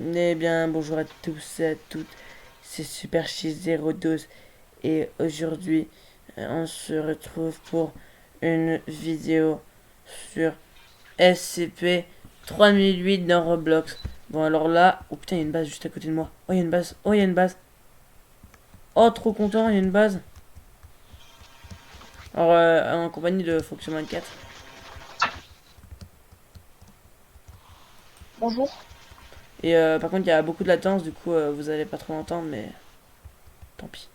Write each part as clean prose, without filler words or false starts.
Eh bien, bonjour à tous et à toutes, c'est Super Cheese 012 et aujourd'hui on se retrouve pour une vidéo sur SCP 3008 dans Roblox. Bon alors là, oh putain il y a une base juste à côté de moi. Oh il y a une base, oh il y a une base. Oh trop content, il y a une base. Alors en compagnie de Fonction 24. Bonjour. Et par contre il y a beaucoup de latence, du coup vous allez pas trop l'entendre mais tant pis.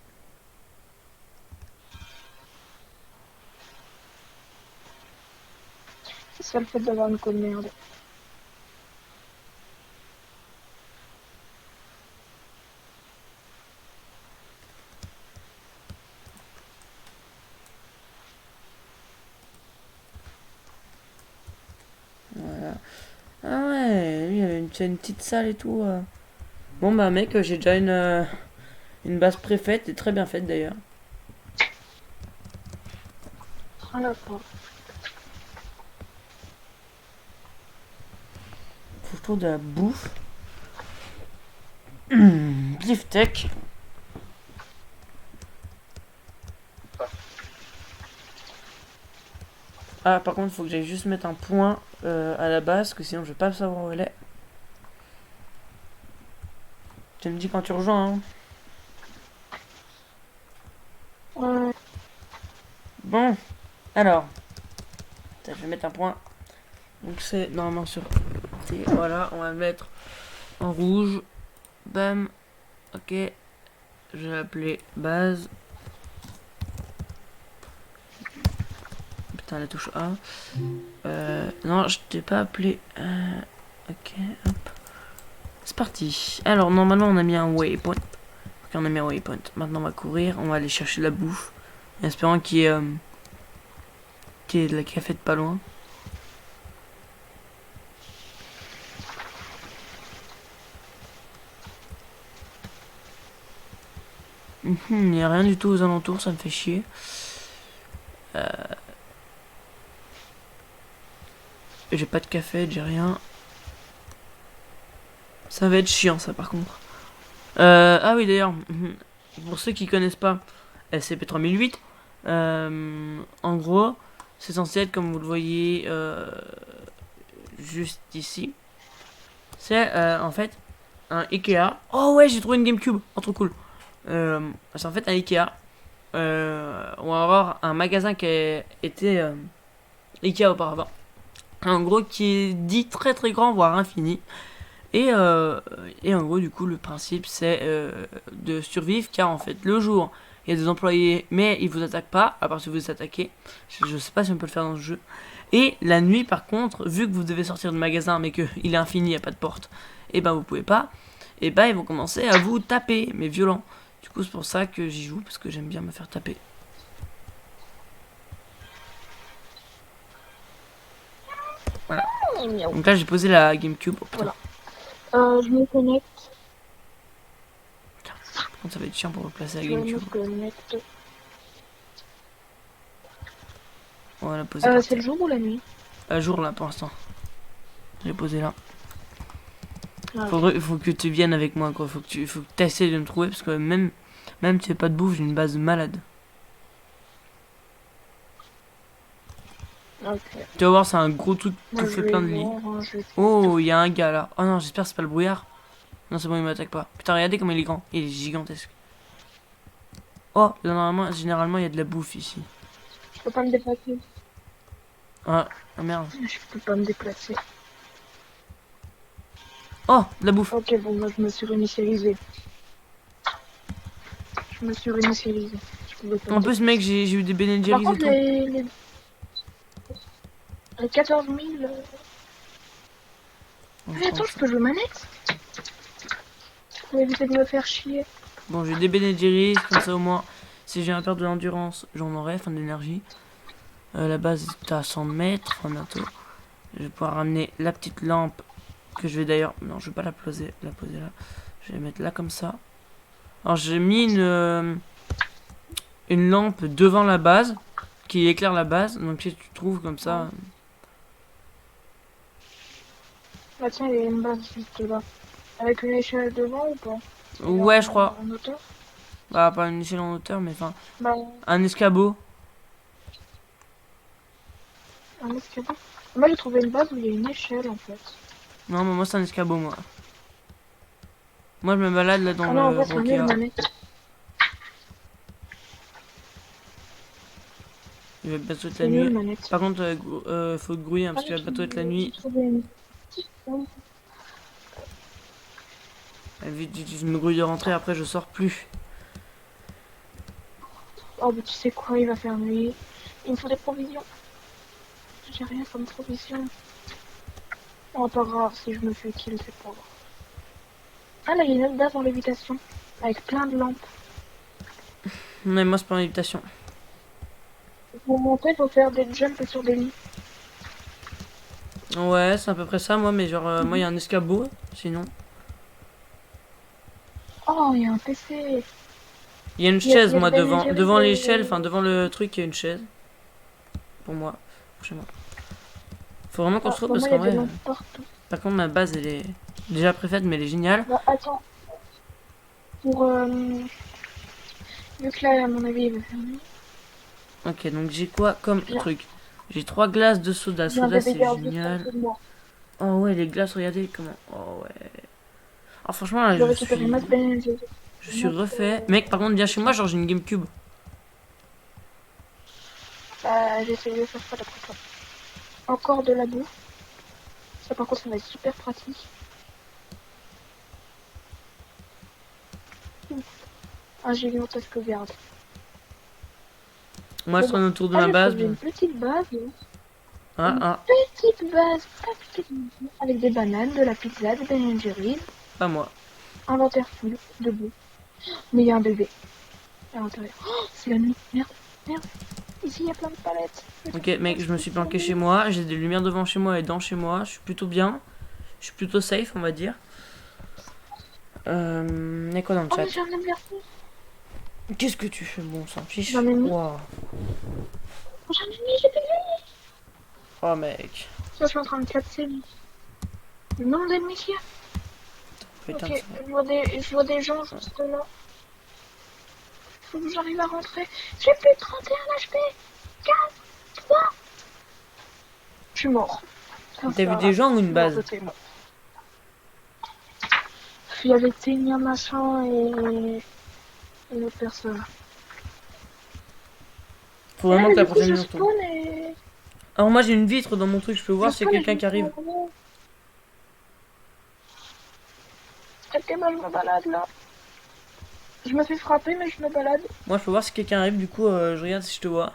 C'est ça le fait d'avoir une code merde. Voilà. Ah ouais, lui il avait une petite salle et tout. Bon bah mec, j'ai déjà une base préfaite et très bien faite d'ailleurs. Ah d'accord. Faut que je trouve de la bouffe. Beefsteak. Ah par contre faut que j'aille juste mettre un point à la base, parce que sinon je vais pas savoir où elle est. Tu me dis quand tu rejoins hein. Ouais. Bon, alors, je vais mettre un point. Donc c'est normalement sur T. Voilà, on va le mettre en rouge. Bam. Ok. Je vais appeler base. Putain la touche A. Non, je t'ai pas appelé. Ok, hop. C'est parti. Alors, normalement, on a mis un waypoint. Ok, on a mis un waypoint. Maintenant, on va courir. On va aller chercher de la bouffe. En espérant qu'il y ait de la cafette pas loin. Il n'y a rien du tout aux alentours, ça me fait chier. J'ai pas de café, j'ai rien. Ça va être chiant, ça, par contre. Ah oui, d'ailleurs, pour ceux qui connaissent pas SCP-3008, en gros, c'est censé être, comme vous le voyez juste ici. C'est en fait un Ikea. Oh ouais, j'ai trouvé une GameCube. Oh, trop cool. C'est en fait un Ikea. On va avoir un magasin qui a été Ikea auparavant. En gros, qui est dit très très grand, voire infini. Et, euh, et en gros, du coup, le principe c'est de survivre, car en fait, le jour, il y a des employés, mais ils vous attaquent pas, à part si vous les attaquez. Je sais pas si on peut le faire dans ce jeu. Et la nuit, par contre, vu que vous devez sortir du magasin, mais qu'il est infini, il n'y a pas de porte, et ben vous pouvez pas, et ben ils vont commencer à vous taper, mais violent. Du coup, c'est pour ça que j'y joue, parce que j'aime bien me faire taper. Voilà. Miaou. Donc là, j'ai posé la GameCube. Oh putain, Voilà. Je me connecte. par contre, ça va être chiant pour replacer la Je me GameCube. connecte. On va la poser par C'est terre. le jour ou la nuit? À jour là pour l'instant. Je l'ai posé là. Ah, ok. Faut que tu viennes avec moi quoi. Faut que tu essaies de me trouver parce que même si tu fais pas de bouffe, j'ai une base de malade. Ok. Tu vas voir, c'est un gros truc tout Moi je fait vais plein de lits. voir. Je vais Oh, il y a un gars là. Oh non, j'espère que c'est pas le brouillard. Non, c'est bon, il m'attaque pas. Putain, regardez comme il est grand. Il est gigantesque. Oh, là, normalement, généralement, il y a de la bouffe ici. Je peux pas me déplacer. Ah, ah merde. Je peux pas me déplacer. Oh, de la bouffe. Ok, bon, moi je me suis réinitialisé. Je me suis réinitialisé. Je pouvais pas me En plus, mec, déplacer. j'ai eu des Ben Par Jerry's et contre, tout. les 14 000. Bon, je Mais prends attends, je ça. peux jouer manette? Pour éviter de me faire chier. Bon, j'ai des Ben Jerry's, comme ça au moins, si j'ai un perte de l'endurance, j'en aurai, fin d'énergie. La base est à 100 mètres, enfin bientôt. Je vais pouvoir ramener la petite lampe que je vais d'ailleurs. Non, je vais pas la poser là. Je vais la mettre là comme ça. Alors j'ai mis une lampe devant la base qui éclaire la base. Donc si tu trouves comme Ouais. ça. Ah tiens, il y a une base juste là. Avec une échelle devant ou pas? Ouais, je crois. En hauteur? Bah, pas une échelle en hauteur, mais enfin, Bah, un escabeau. un escabeau. Moi, j'ai trouvé une base où il y a une échelle en fait. Non, mais moi, c'est un escabeau, moi. Moi, je me balade là dans Ah non, en le fait, c'est un mur Rokia. manette. Il va bientôt être la C'est nul nuit. manette. Par contre, faut grouiller hein, Ah, parce qu'il va bientôt être la nuit. j'ai trouvé une petite bombe. Vite, je me grouille de rentrer, après je sors plus. Oh, bah tu sais quoi, il va faire nuit. Il me faut des provisions. J'ai rien comme provision. Oh, pas grave, si je me fais kill, c'est pas grave. Ah, là, il y a une autre base en lévitation. Avec plein de lampes. Mais moi, c'est pas une invitation. Pour monter, il faut faire des jumps sur des lits. Ouais, c'est à peu près ça, moi, mais genre, moi, il y a un escabeau, sinon. Oh, il y a un PC. Il y a une Il chaise, y a moi, Ben et Jerry devant l'échelle, de... enfin, devant le truc, il y a une chaise. Pour moi, pour chez moi. Faut vraiment qu'on Ah, se trouve bah parce moi, il y qu'en a des vrai, lampes partout. par contre, ma base, elle est déjà préfaite, mais elle est géniale. Bah, attends. Pour... Vu que là, à mon avis, il va faire nuit. Ok, donc j'ai quoi comme Viens, truc? J'ai 3 glaces de soda. viens Soda, bébé c'est garde juste en génial. dessous de moi. Oh ouais, les glaces, regardez comment. Oh ouais. Ah, franchement, là, Je dois récupérer ma Ben et Jerry. je suis refait. Mec, par contre, viens chez moi, genre, j'ai une GameCube. Bah, j'essaie de faire ça d'après toi. Encore de la bouffe. Ça, par contre, ça va être super pratique. Un géant parce que garde. Moi, je Bon, bah. tourne autour de Ah, ma j'ai base. trouvé une petite base. Ah, Une ah, petite base, pas petite, avec des bananes, de la pizza, des Ben Jerry's, pas moi. inventaire full, debout. Mais il y a un bébé à l'intérieur. Oh, c'est la nuit. Merde, merde. Ici, il y a plein de palettes. Ok, mec, je me suis planqué chez moi. J'ai des lumières devant chez moi et dans chez moi. Je suis plutôt bien. Je suis plutôt safe, on va dire. Y a quoi dans le Oh, chat? mais j'ai un même garçon. Qu'est-ce que tu fais? Bon, on s'en fiche. J'ai un ennemi. Waouh. Oh, j'ai un ennemi, j'ai fait lui. Oh, mec. Ça, je suis en train de casser le nombre d'ennemis qu'il y a. Putain de Ok, ça. je vois des gens juste là. Faut que j'arrive à rentrer. J'ai plus de 31 HP. 4, 3. Je suis mort. Ça, T'as vu ça des va. gens ou Je une suis mort base? de témoin. Il y avait Ténia machin et une autre personne. Faut Et là, vraiment mais que la du coup, prochaine je nous tombe. spawn et... Alors, moi, j'ai une vitre dans mon truc. Je peux Je voir s'il y a spawn et je quelqu'un me qui arrive. fais vraiment... Ok, bah, je me balade, là. Je me fais frapper, mais je me balade. Moi, je peux voir si quelqu'un arrive. Du coup, je regarde si je te vois.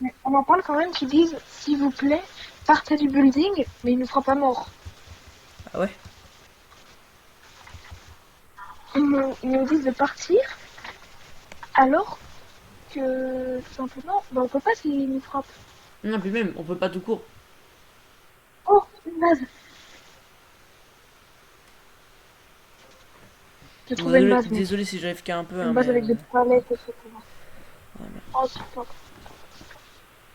Mais on en parle quand même qui disent, s'il vous plaît, partez du building, mais il ne sera pas mort. Ah ouais? Ils nous disent de partir, alors que, tout simplement, bah, on peut pas s'il nous frappe. Non, puis même, on peut pas tout court. Oh, une base. J'ai Bon, trouvé une désolé, base, mec. désolé si j'arrive qu'à un peu, hein, Une mais. base avec des palettes, etc. Ouais, mais- Oh, c'est top.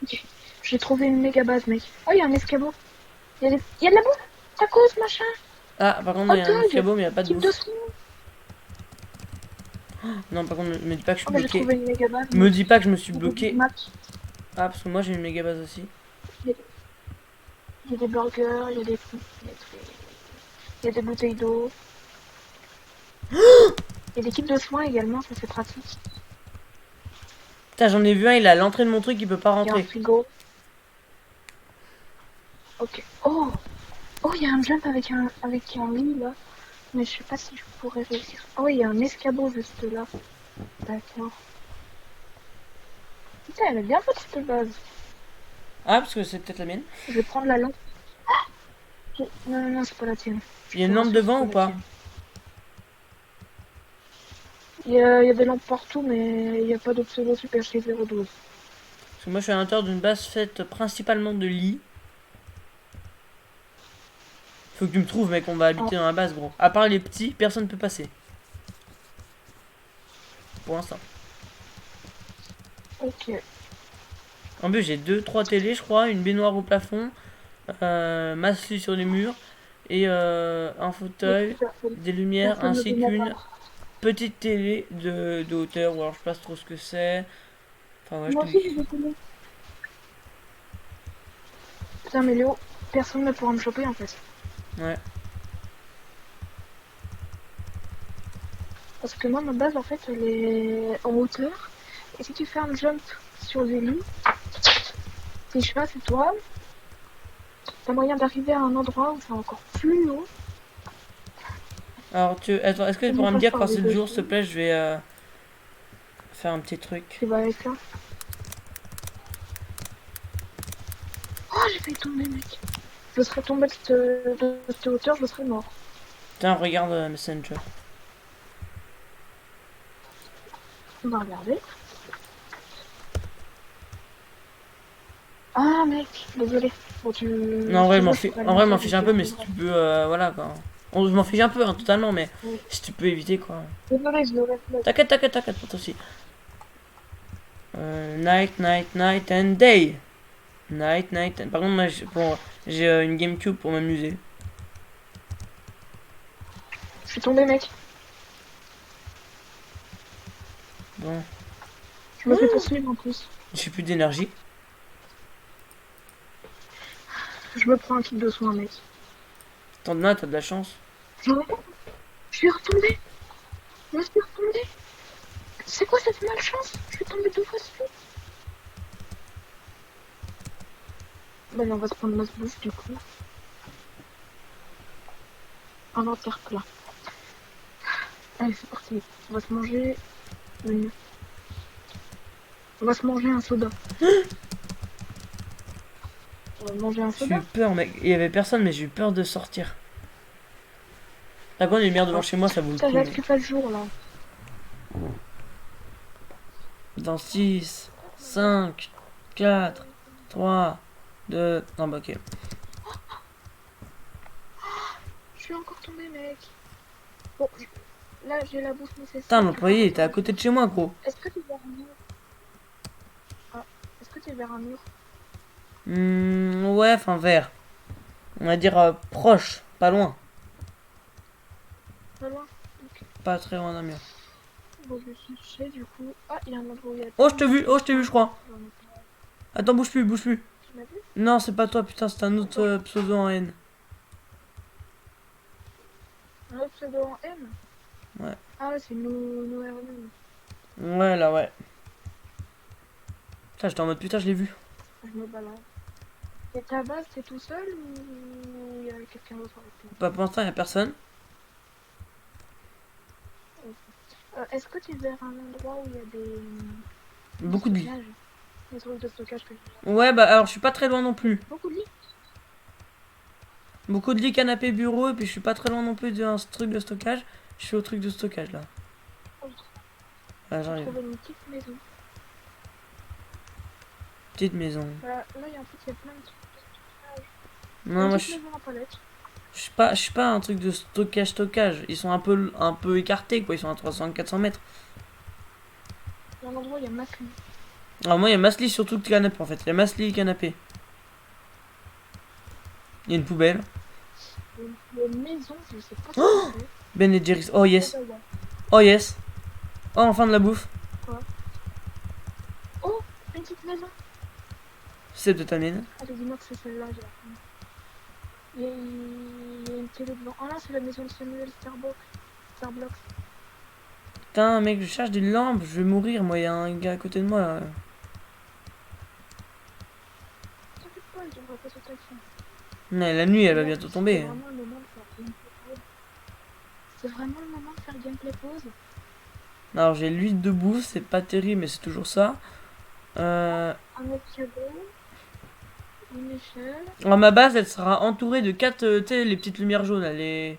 Ok. J'ai trouvé une méga base, mec. Oh, il y a un escabeau. Il y a de la bouffe. Tacos, machin. Ah, par contre, il Hot y a un dog. escabeau, mais il n'y a pas de Type de bouffe. son. Non, par contre, me dis pas que je Oh, suis bah, j'ai bloqué. trouvé une méga base, Me mec. dis pas que je me suis Il y a des bloqué. Big Mac. Ah, parce que moi, j'ai une méga base aussi. Il y a des burgers, il y a des... Il y a des bouteilles d'eau. Il y a des kits de soins également, ça c'est pratique. Putain, j'en ai vu un, il est à l'entrée de mon truc, il peut pas Il y a un rentrer. frigo. Ok. Oh, oh, il y a un jump avec un lit là. Mais je sais pas si je pourrais réussir. Oh, il y a un escabeau juste là. D'accord. Putain, elle est bien faite cette base. Ah, parce que c'est peut-être la mienne. Je vais prendre la lampe. Non, non, non, c'est pas la tienne. Il y a une lampe devant ou pas? Il y a des lampes partout, mais il n'y a pas de pseudo super chez 012. Parce que moi, je suis à l'intérieur d'une base faite principalement de lits. Faut que tu me trouves, mec, on va habiter dans la base, gros. À part les petits, personne peut passer. Pour l'instant. Ok. En plus, j'ai 2, 3 télés, je crois, une baignoire au plafond, masse sur les murs, et un Mais fauteuil, personne, des lumières, personne ne ainsi veut qu'une m'entendre. petite télé de hauteur, ou alors je sais pas trop ce que c'est. Enfin, ouais, je Moi te aussi, dis. j'ai des télés. Putain, mais Léo, personne ne pourra me choper en fait. Ouais. Parce que moi, ma base, en fait, elle est en hauteur. Et si tu fais un jump sur des lits, si je passe toi, t'as moyen d'arriver à un endroit où c'est encore plus haut. Alors, attends, est-ce que tu Et on pourras me passe dire par quand les c'est le deux jour, s'il te chambres. plaît, je vais faire un petit truc. Tu vas avec ça. Oh, j'ai failli tomber, mec. Je serais tombé de cette hauteur, je serais mort. Tiens, regarde Messenger. On va regarder. Ah, mec, désolé. Bon, Non, en si vrai, tu veux, je pourrais le en vrai, je m'en mentir, je fiche un peu, mais si t'éprouverai. tu peux, voilà, quoi. Je m'en fiche un peu, hein, totalement, mais Oui. si tu peux éviter, quoi. Désolé, je le reflète. T'inquiète, t'inquiète, t'inquiète, pas de soucis. Night, night, night and day. Night, night. Par contre, moi, j'ai une GameCube pour m'amuser. Je suis tombé, mec. Bon, Je me fais poursuivre en plus. j'ai plus d'énergie. Je me prends un kit de soin, mec. T'en as, t'as de la chance. Genre, je suis retombée. Je me suis retombée. C'est quoi cette malchance? Je suis tombée 2 fois dessus. Bah, on va se prendre notre bouffe du coup. Un entier plat. Allez, c'est parti. On va se manger une. On va se manger un soda. On va manger un J'ai eu soda. peur, mec. Il y avait personne, mais j'ai eu peur de sortir. La grande lumière devant Oh, chez moi, ça vaut le putain, coup, j'ai hâte mais. qu'il fasse jour là. Dans 6, 5, 4, 3, 2. Non, bah, ok. Je suis encore tombée, mec. Bon, là j'ai la bouffe Putain, nécessaire. Du coup, on l'employé va était à faire. côté de chez moi, gros. Est-ce que tu es vers un mur? Ah, est-ce que tu es vers un mur? Ouais, enfin, vert. On va dire proche, pas loin. Pas loin? Ok. Pas très loin d'un mur. Bon, je vais chercher du coup. Ah, il y a un endroit où il y a Oh, plein de oh, trucs. je t'ai vu, je crois. J'en ai pas. Attends, bouge plus, bouge plus. Tu m'as vu? Non, c'est pas toi, putain, c'est un autre Attends, pseudo en haine. un autre pseudo en M? Ouais. Ah ouais, c'est nous RNM. Ouais, là, ouais. Putain, j'étais en mode putain, je l'ai vu. Je me balade. Et ta base, t'es tout seul ou il y a quelqu'un d'autre avec toi? Pas pour l'instant, y a personne. Est-ce que tu es vers un endroit où il y a du Beaucoup de lits. stockage? Des trucs de stockage que je... Ouais, bah alors je suis pas très loin non plus. Beaucoup de lits? Beaucoup de lits, canapé, bureau, et puis je suis pas très loin non plus d'un truc de stockage. Je suis au truc de stockage là. Oh, Ah, j'ai j'arrive. trouvé une petite maison. Petite maison. Voilà, là, en fait, il y a plein de trucs de stockage. Non, Une moi petite maison en palette. je suis pas un truc de stockage. Ils sont un peu écartés quoi. Ils sont à 300-400 mètres. Il y a un endroit où il y a masse lit. Alors moi, il y a masse lit sur tout le canapé en fait. Il y a masse lit et canapé. Il y a une poubelle. Il y a une maison, je sais pas ce que c'est. Ben et Jerry's. Oh Oh, yes. bah, ouais. Oh yes. Oh, enfin de la bouffe. Quoi? Oh, une petite maison. C'est peut-être ta mienne. Allez, dis-moi que c'est celle-là, j'ai la fin. Il y a une télé devant. Ah là, c'est la maison de Samuel Starbucks. Putain, mec, je cherche des lampes. Je vais mourir. Moi, il y a un gars à côté de moi là. T'inquiète pas, il devrait pas sauter dessus. Ouais, la nuit, elle va Bon, bientôt c'est tomber. vraiment le moment de faire gameplay pause. C'est vraiment le moment de faire gameplay pause. Alors, j'ai l'huile de bouffe. C'est pas terrible, mais c'est toujours ça. Un autre cadeau. Une échelle. Alors, ma base, elle sera entourée de 4, tu sais, les petites lumières jaunes, là, les...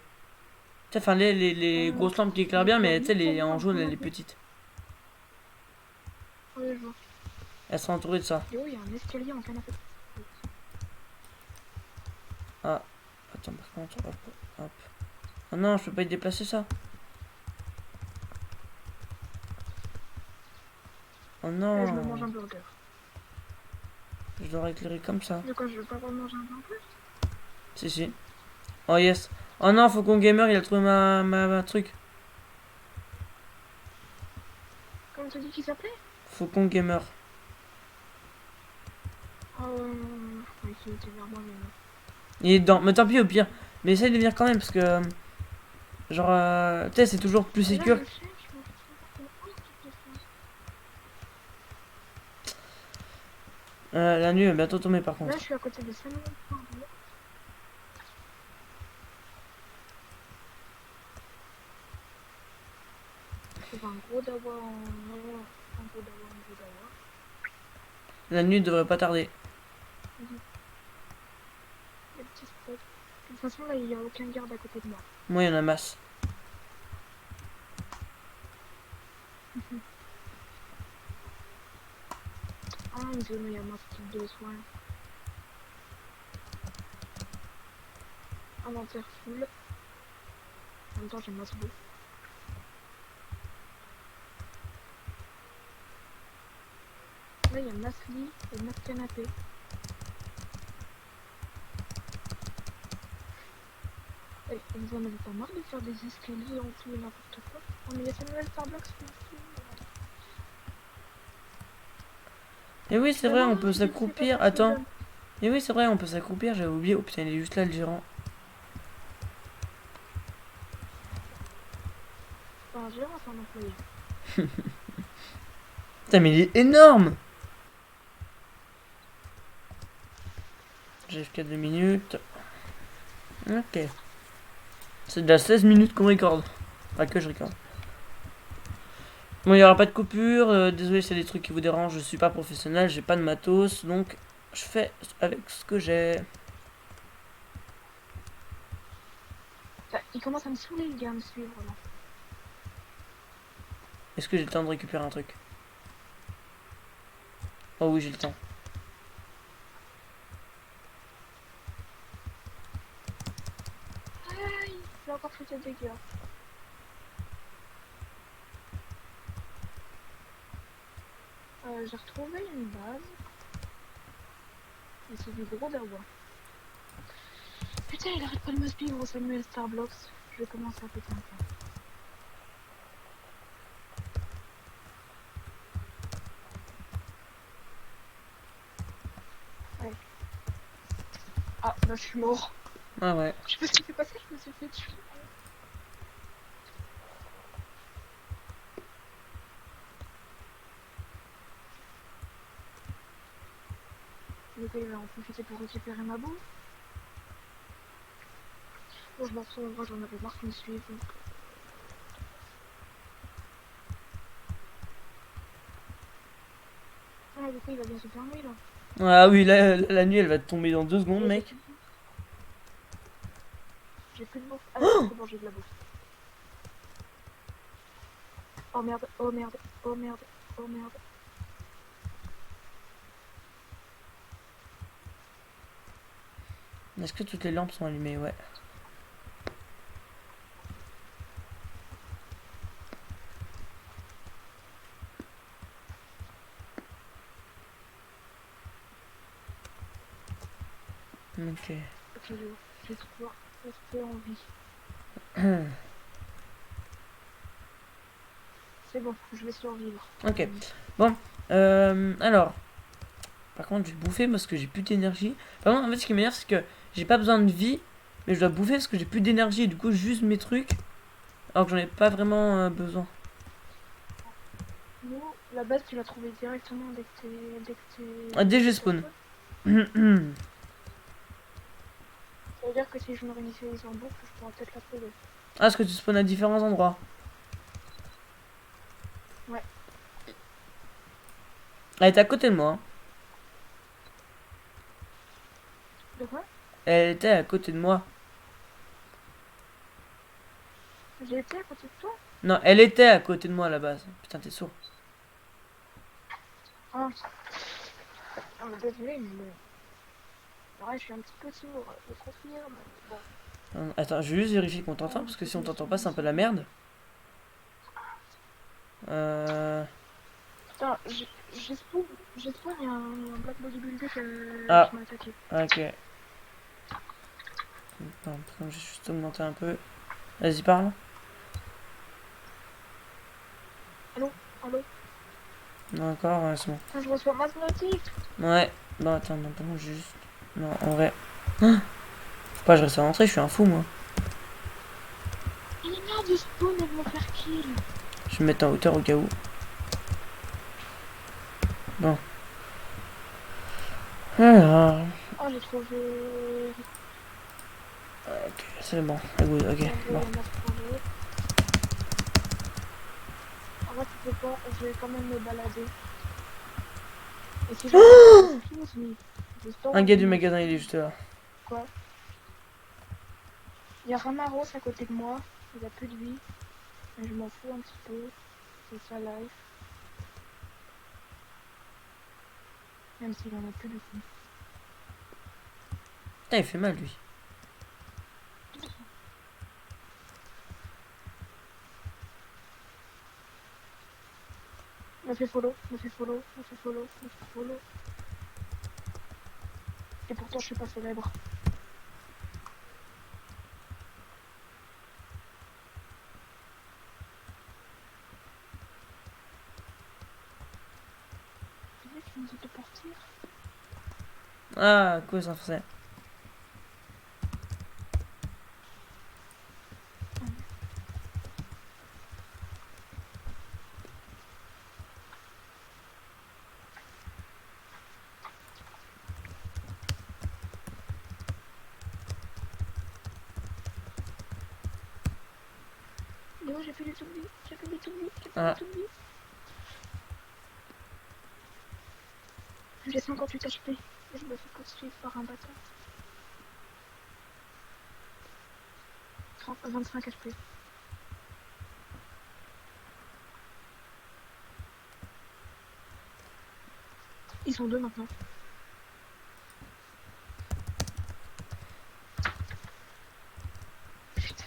Tu sais, enfin, les Euh, grosses lampes qui éclairent je bien, vois mais tu sais, ni les comment en jaune, comment les dire. petites. Oui, je vois. Elles seront entourées de ça. Et oh, il y a un escalier en canapé. Ah, attends, par contre, hop, hop. Ah non, je peux pas y déplacer ça. Oh Allez, je me mange non, un burger. je dois éclairer comme ça. De quoi je veux pas manger un burger? Si, si. Oh yes. Oh non, Faucon Gamer, il a trouvé ma truc. Comment t'as dit qu'il s'appelait? Faucon Gamer. Ouais, il était vers moi, mais non. Il est dedans. Mais tant pis, au pire. Mais essaye de venir quand même, parce que... Genre, tu sais, c'est toujours plus Et là, sécure. je sais, je me fais n'importe quoi, La nuit va bientôt tomber, par là, contre. je suis à côté de Samuel Pardon. Je trouve un gros dawa un gros dawa, un gros dawa. La nuit devrait pas tarder. Des petits spots. De toute façon, là, il n'y a aucun garde à côté de moi. Moi, il y en a masse. Ah, une zone où il y a ma petite de soins. Inventaire full. En même temps, j'ai masse beau. Là, il y a masse lit et masse canapé. Et vous en avez pas marre de faire des escaliers en tout et n'importe quoi? Oh, mais il y a Samuel Starbucks aussi. Et oui, c'est Mais vrai, non, on peut c'est pas s'accroupir. possible. Attends. Et oui, c'est vrai, on peut s'accroupir. J'avais oublié. Oh putain, il est juste là, le gérant. C'est pas un gérant, c'est un employé. Putain, mais il est énorme. J'ai FK 2 minutes. Ok. C'est déjà 16 minutes qu'on recorde. Pas que je recorde. Bon, il n'y aura pas de coupure. Désolé s'il y a des trucs qui vous dérangent. Je suis pas professionnel, j'ai pas de matos. Donc, je fais avec ce que j'ai. Enfin, il commence à me saouler, le gars, à me suivre là. Est-ce que j'ai le temps de récupérer un truc? Oh oui, j'ai le temps. Aïe, j'ai encore fait des dégâts. J'ai retrouvé une base. Et c'est du gros dawa. Putain, il arrête pas de me suivre, Samuel Starblocks. Je vais commencer à péter un câble. Ouais. Ah, là, je suis mort. Ah ouais. Je sais pas ce qui s'est passé, je me suis fait tuer. Du coup, il va en profiter pour récupérer ma boue. Bon, je m'en fous, moi j'en avais marre qu'on me suive. Ah, du coup, il va bien se fermer là. Ah oui, là, la nuit, elle va tomber dans 2 secondes, mec. J'ai plus de bouffe. Ah, c'est bon, j'ai de la bouffe. Oh merde, oh merde, oh merde, oh merde. Est-ce que toutes les lampes sont allumées? Ouais. Ok. Ok, j'ai toujours resté en vie. C'est bon, je vais survivre. Ok. Bon. Alors. Par contre, je vais bouffer parce que j'ai plus d'énergie. Par contre, en fait, ce qui m'énerve, c'est que j'ai pas besoin de vie. Mais je dois bouffer parce que j'ai plus d'énergie. Et du coup, juste mes trucs. Alors que j'en ai pas vraiment besoin. Nous, la base, tu l'as trouvée directement dès que t'es. Ah, dès que je spawn. Ça veut dire que si je me réinitialise en boucle, je pourrais peut-être la trouver. Ah, est-ce que tu spawns à différents endroits? Ouais. Elle est à côté de moi. Hein. De quoi? Elle était à côté de moi. J'ai été à côté de toi? Non, elle était à côté de moi à la base. Putain, t'es sourd. Ah. Ah, mais désolé, mais bon. Ouais, je suis un petit peu sourd, je confirme. Bon. Attends, je vais juste vérifier qu'on t'entend. Parce que si on t'entend pas, c'est un peu la merde. Putain, j'espère qu'il y a un black bodybuilder qui Ah, m'a attaqué. ok. Non, par contre, j'ai juste augmenté un peu. Vas-y, parle. Allô? Allô? Non, encore, ouais, c'est bon. Ah, je reçois ma notif. Ouais. Bon, attends, non, par contre, j'ai juste. Non, en vrai. Ah, faut pas que je reste à l'entrée, je suis un fou, moi. Il est merde de spawn et de me faire kill. Je vais me mettre en hauteur au cas où. Bon. Alors. Oh, j'ai trouvé. Ok, c'est bon. Ah, good, ok. En gros, Bon. il y en a trouvé. En vrai, tu peux pas. Je vais quand même me balader. Et si j'arrive à excuse me. Je Un spawn, gars du magasin, il est juste là. quoi? Il y a Ramaros à côté de moi. Il a plus de vie. Mais je m'en fous un petit peu. C'est sa life. Même s'il en a plus de vie. Putain, il fait mal, lui. Me fait follow, me fait follow, me fait follow, me fait follow. Et pourtant, je suis pas célèbre. Tu sais, tu me dis de partir. Ah, quoi, ça faisait. Mais moi, j'ai fait du tout de vie, j'ai fait du tout de vie, j'ai fait Ah. du tout de vie. J'ai 58 HP. Et je me fais poursuivre par un bâtard. 25 HP. Ils sont deux maintenant. Putain.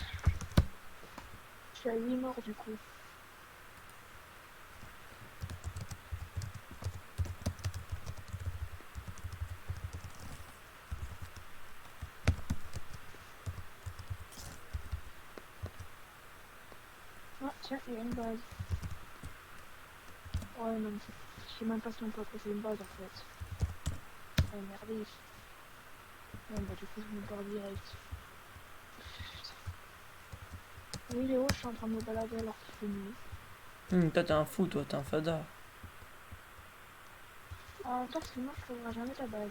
Je suis à 8 morts du coup. Ah, tiens, il y a une base. Ouais, non, mais je sais même pas si on peut appeler ça une base en fait. Oh merde. Non, bah du coup, je me barre direct. Oui, Léo, je suis en train de me balader alors qu'il fait nuit. Toi, t'es un fou, toi, t'es un fada. En même temps, sinon, je trouverai jamais ta base.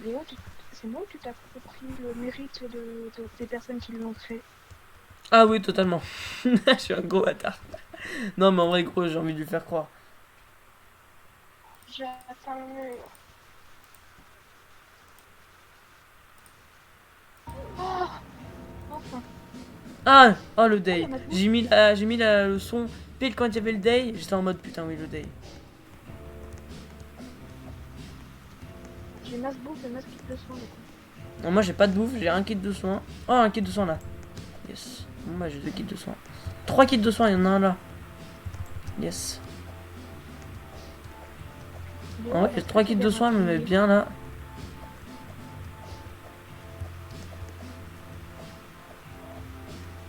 Léo, c'est moi ou tu t'appropries le mérite des personnes qui l'ont créé? Ah oui, totalement. Je suis un gros bâtard. Non, mais en vrai, gros, j'ai envie de lui faire croire. J'attends le mur. Oh, enfin. Ah, oh, le Oh, il y day. en a deux. J'ai mis le son pile quand il y avait le day. J'étais en mode putain, oui, le day. J'ai masse bouffe et masse kit de soin du coup. Non, moi, j'ai pas de bouffe, j'ai un kit de soins. Oh, un kit de soins là. Yes. Bon, bah, j'ai 2 kits de soins. 3 kits de soins, il y en a un là. Yes. Léo, En vrai, il j'ai reste 3 plus kits que des de soins, mais racines. bien là.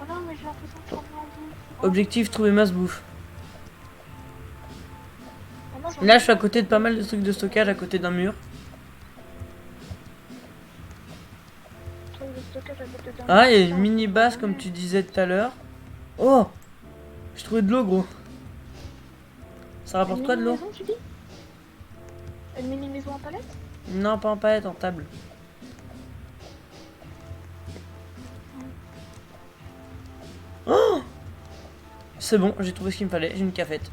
Oh non, mais j'ai l'impression que je suis en bouffe. Oh, Objectif, trouver masse bouffe. oh non, Là, je suis à côté de pas mal de trucs de stockage, à côté d'un mur. trouve le stockage à côté d'un Ah, mur. il y a Ça, une on mini trouvera base, comme jamais. tu disais tout à l'heure. Oh, j'ai trouvé de l'eau, gros. Ça Une rapporte quoi mini de l'eau? maison, tu dis? Une mini maison en palette? Non, pas en palette, en table. C'est bon, j'ai trouvé ce qu'il me fallait. J'ai une cafette.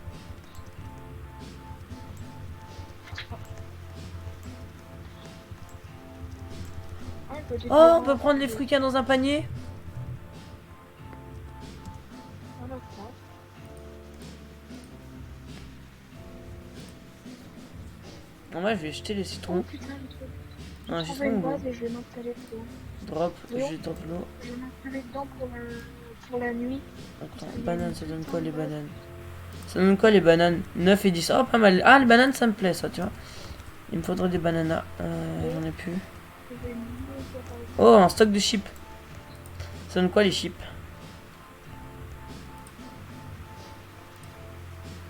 Ah, une petite Oh, on maison peut en prendre les papier. fruits qu'il y a dans un panier? On va prendre. En vrai, je vais jeter les Oh citrons. putain, j'ai trouvé. Un J'ai trouvé citron une ou base et je vais m'installer dedans. drop, Léo, j'ai drop l'eau. je vais m'installer dedans pour pour la nuit. Attends, banane, ça donne quoi les bananes? Ça donne quoi les bananes? 9 et 10. Oh, pas mal. Ah, les bananes, ça me plaît, ça, tu vois. Il me faudrait des bananas. J'en ai plus. Oh, un stock de chips. Ça donne quoi les chips?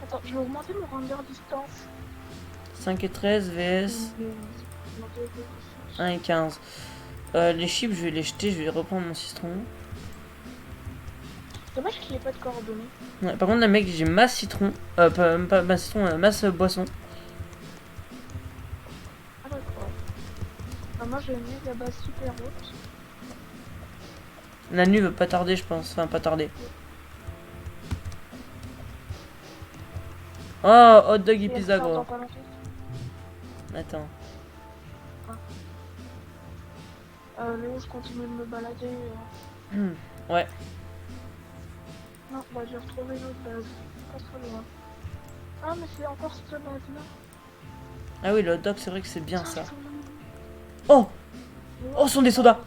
Attends, je vais augmenter mon render distance. 5 et 13 vs 1 et 15. Les chips, je vais les jeter, je vais reprendre mon citron. Dommage qu'il n'y ait pas de coordonnées. Ouais, par contre, là, mec, j'ai masse citron. Pas masse citron, masse boisson. Ah d'accord. Bah, moi j'ai mis la base super haute. La nuit va pas tarder, je pense. Enfin, pas tarder. Oh, hot dog et Et pizza, après, on gros. entend pas longtemps. Attends. Léo, je continue de me balader. Ouais. Non, bah j'ai retrouvé une autre base. Pas trop loin. Ah, mais c'est encore cette base-là. Ah oui, le hot dog, c'est vrai que c'est bien Ah, ça. c'est bon. Oh! Léo, Oh, ce sont des sodas!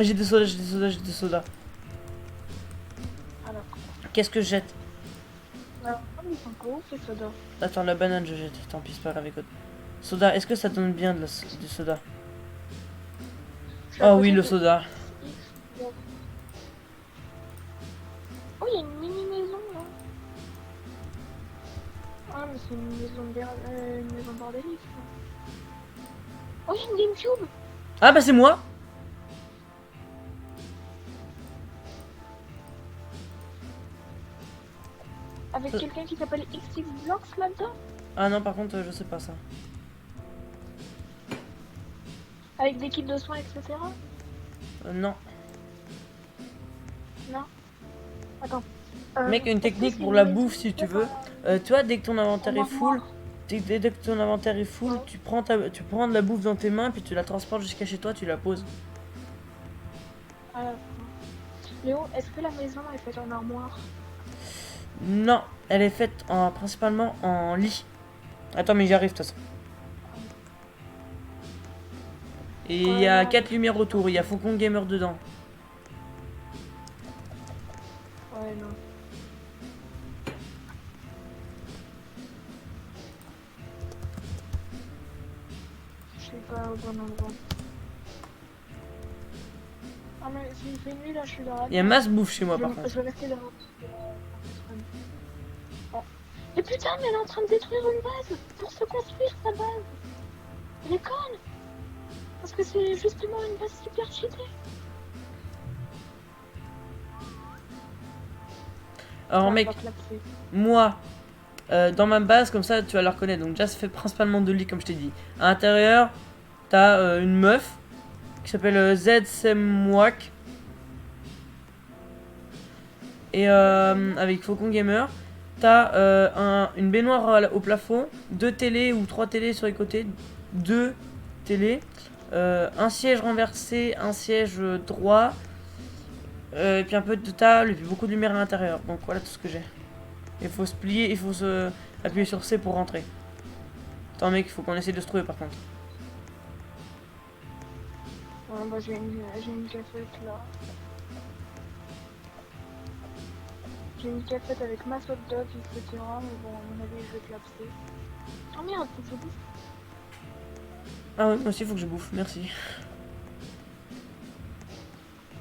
J'ai des sodas, j'ai des sodas, j'ai des sodas. Ah d'accord. Qu'est-ce que je jette? Ah, mais ils sont pas ouf les sodas. Attends, la banane, je jette. Tant pis, c'est pas grave, écoute. Soda, est-ce que ça donne bien du soda? Je suis à Oh côté oui, le de soda. X. Oh, il y a une mini maison là. Ah, mais c'est une maison, une maison bordélique. Ça. Oh, il y a une GameCube. Ah bah c'est moi! Avec quelqu'un qui s'appelle XX Blocks là-dedans. Ah non, par contre, je sais pas ça. Avec des kits de soins, etc. Non. Non. Attends. Mec, une est-ce que technique c'est pour une la maison bouffe si tu faite veux. Tu vois, dès que ton inventaire en est full, armoire? dès que ton inventaire est full, Ouais. tu prends de la bouffe dans tes mains, puis tu la transportes jusqu'à chez toi, tu la poses. Ah, Léo, est-ce que la maison est faite en armoire? Non, elle est faite principalement en lit. Attends, mais j'y arrive de toute façon. Et il y a Ouais, 4 lumières autour, il y a Faucon Gamer dedans. ouais, non. Je suis pas au bon endroit. Ah, mais s'il fait nuit là, je suis dans la. Il y a masse bouffe chez moi Je par vais- contre. je vais rester là. Oh. Mais putain, mais elle est en train de détruire une base pour se construire sa base. Elle est conne. Parce que c'est justement une base super cheatée. Alors Ah, mec, pas clapsé. moi, dans ma base, comme ça tu vas la reconnaître. Donc déjà, ça fait principalement de lits comme je t'ai dit. À l'intérieur, t'as une meuf qui s'appelle ZSemWak. Et avec Faucon Gamer. T'as une baignoire au plafond, 2 télés ou 3 télés sur les côtés, 2 télés, un siège renversé, un siège droit, et puis un peu de table, et puis beaucoup de lumière à l'intérieur. Donc voilà tout ce que j'ai. Il faut se plier, il faut se appuyer sur C pour rentrer. Attends mec, il faut qu'on essaie de se trouver par contre. Ouais, bah j'ai une cafette là. J'ai une cafette avec ma hot dog, etc. Mais bon, à mon avis, je vais clapser. Oh merde, faut que je bouffe. Ah ouais, moi aussi il faut que je bouffe, merci.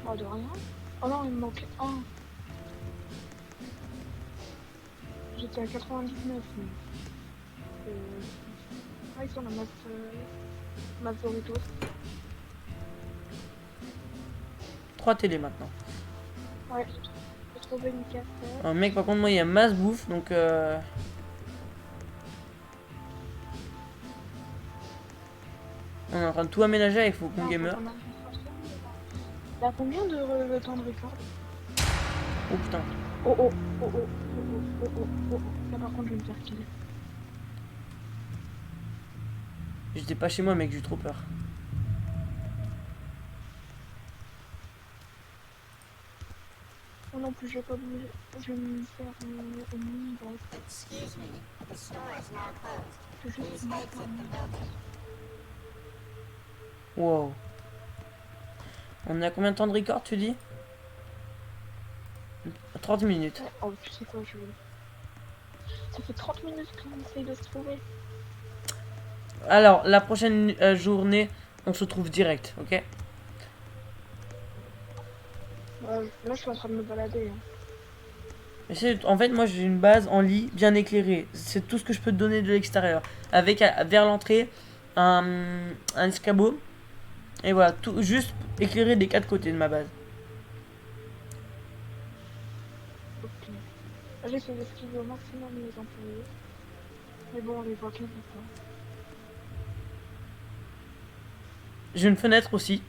Oh, de rien. Oh non, il me manque un. J'étais à 99, mais. Ah, ils sont la masse Doritos. 3 télés maintenant. Ouais, j'ai trouvé une cafette. Mec, par contre, moi il y a masse bouffe donc. On est en train de tout aménager avec Faucon Gamer. T'as combien de le temps de record? Oh putain. Oh oh, oh oh, oh oh, oh oh, oh oh. Là par contre, je vais me faire killer. J'étais pas chez moi, mec, j'ai eu trop peur. Oh non plus, je vais pas bouger. Je vais me faire une mini bref. Excuse me, the store is now closed. Je vais juste Please me exit faire the une- building. Wow. On est à combien de temps de record, tu dis? 30 minutes. Ouais, oh, tu sais quoi, ça fait 30 minutes qu'on essaye de se trouver. Alors, la prochaine journée, on se trouve direct, ok? Là, je suis en train de me balader. Hein. En fait, moi j'ai une base en lit bien éclairée. C'est tout ce que je peux te donner de l'extérieur. Avec vers l'entrée un escabeau. Et voilà, tout juste éclairé des quatre côtés de ma base. Ok. Là, j'essaie d'esquiver au maximum les employés. Mais bon, on les voit quasi pas. J'ai une fenêtre aussi.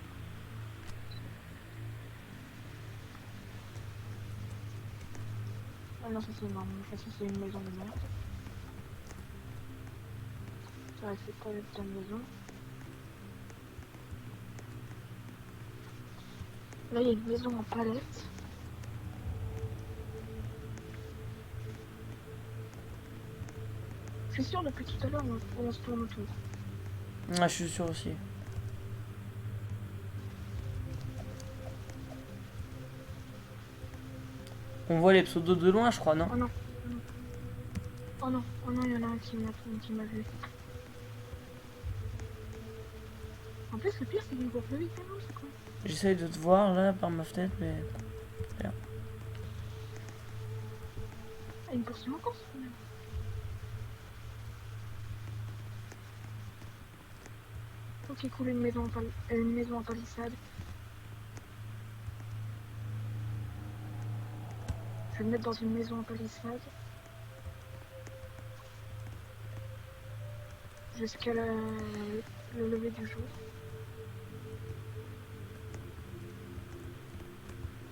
Ah non, ça c'est énorme. Ça c'est une maison de merde. Ça c'est pas une bonne maison. Là, il y a une maison en palette. Je suis sûre depuis tout à l'heure, on se tourne autour. Ah, je suis sûr aussi. On voit les pseudos de loin, je crois, non? Oh non. Oh non, oh non, il y en a un qui m'a vu. En plus, le pire, c'est qu'il voit plus vite que nous, c'est quoi. J'essaye de te voir là par ma fenêtre, mais. Ah, il me poursuit encore, ce film. Ok, cool, une maison en palissade. Je vais me mettre dans une maison en palissade. Jusqu'à le lever du jour.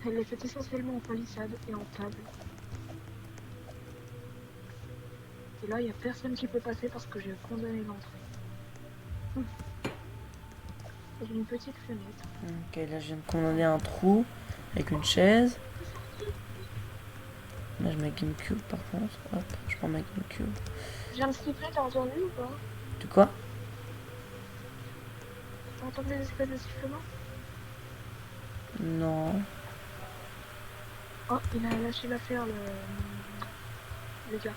Elle est faite essentiellement en palissade et en table. Et là, il n'y a personne qui peut passer parce que j'ai condamné l'entrée. J'ai une petite fenêtre. Ok, là je viens de commander un trou avec une chaise. Là je mets GameCube par contre. Hop, je prends ma GameCube. Je viens de siffler, t'as entendu ou pas? De quoi? T'as entendu les espèces de sifflements? Non. Oh, il a lâché l'affaire, le gars.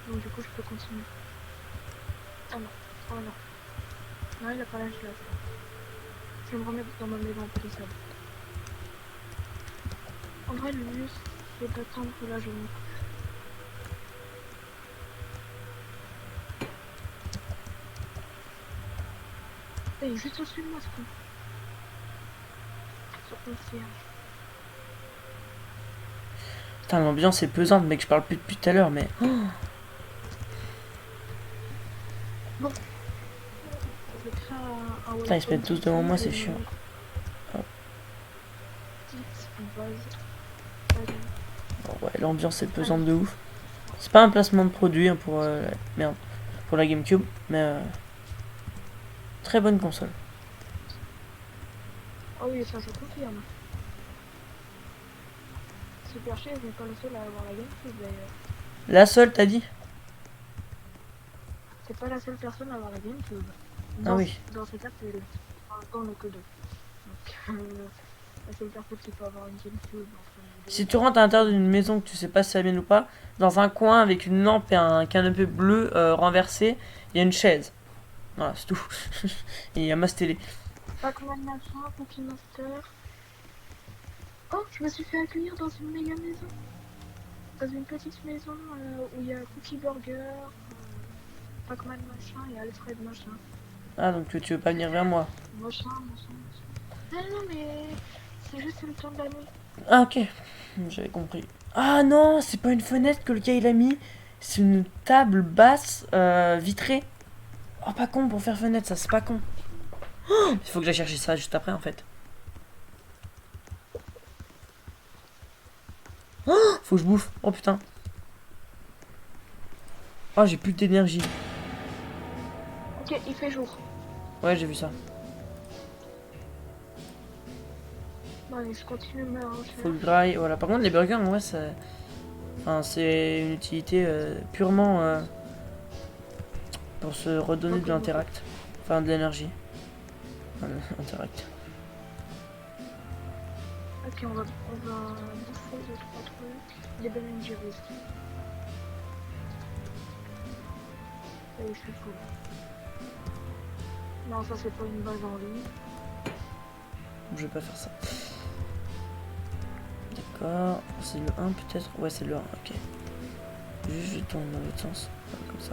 Donc du coup, je peux continuer. Ah non, oh non. Non, il a pas lâché l'affaire. Je vais me remettre dans ma maison en palissade. En vrai, le mieux, c'est d'attendre que là je me couche. Il est juste au-dessus de moi, ce con. Sur ton cierge. Putain, l'ambiance est pesante, mec, je parle plus depuis tout à l'heure, mais. Oh, Je vais faire un putain, ils se mettent tous devant moi, c'est chiant. Oh, ouais, l'ambiance est pesante de ouf. C'est pas un placement de produit hein, pour. Merde. Pour la GameCube, mais. Très bonne console. Oh oui, ça je confirme. Super Chef n'est pas le seul à avoir la GameCube d'ailleurs. La seule, t'as dit? C'est pas la seule personne à avoir la GameCube. Ah oui. Dans cet appel. Dans le que deux. Donc, la seule personne qui peut avoir une GameCube. Si tu rentres à l'intérieur d'une maison que tu sais pas si c'est la mienne ou pas, dans un coin avec une lampe et un canapé bleu renversé, il y a une chaise. Voilà, c'est tout. Et il y a ma télé. Pac-Man machin, Cookie Monster. Oh, je me suis fait accueillir dans une méga maison. Dans une petite maison où il y a Cookie Burger, Pac-Man machin et Alfred machin. Ah, donc tu veux pas venir vers moi? Machin. Non, non, mais c'est juste le temps de la nuit. Ah, ok. J'avais compris. Ah non, c'est pas une fenêtre que le gars il a mis. C'est une table basse vitrée. Oh, pas con pour faire fenêtre, ça, c'est pas con. Oh, il faut que j'aille chercher ça juste après en fait. Oh, faut que je bouffe. Oh putain. Oh, j'ai plus d'énergie. Ok, il fait jour. Ouais, j'ai vu ça. Bon, allez, je continue ma recherche. Faut le graille. Voilà. Par contre, les burgers, en vrai, ça. Enfin, c'est une utilité purement pour se redonner de l'interact. Enfin, de l'énergie. Enfin, interact. Ok, on va bouffer 2-3 trucs. Des Ben Jerry's. Et je suis full. Non, ça c'est pas une base en ligne. Je vais pas faire ça. D'accord. C'est le 1 peut-être. Ouais, c'est le 1, ok. Juste je tourne dans l'autre sens. Voilà, comme ça.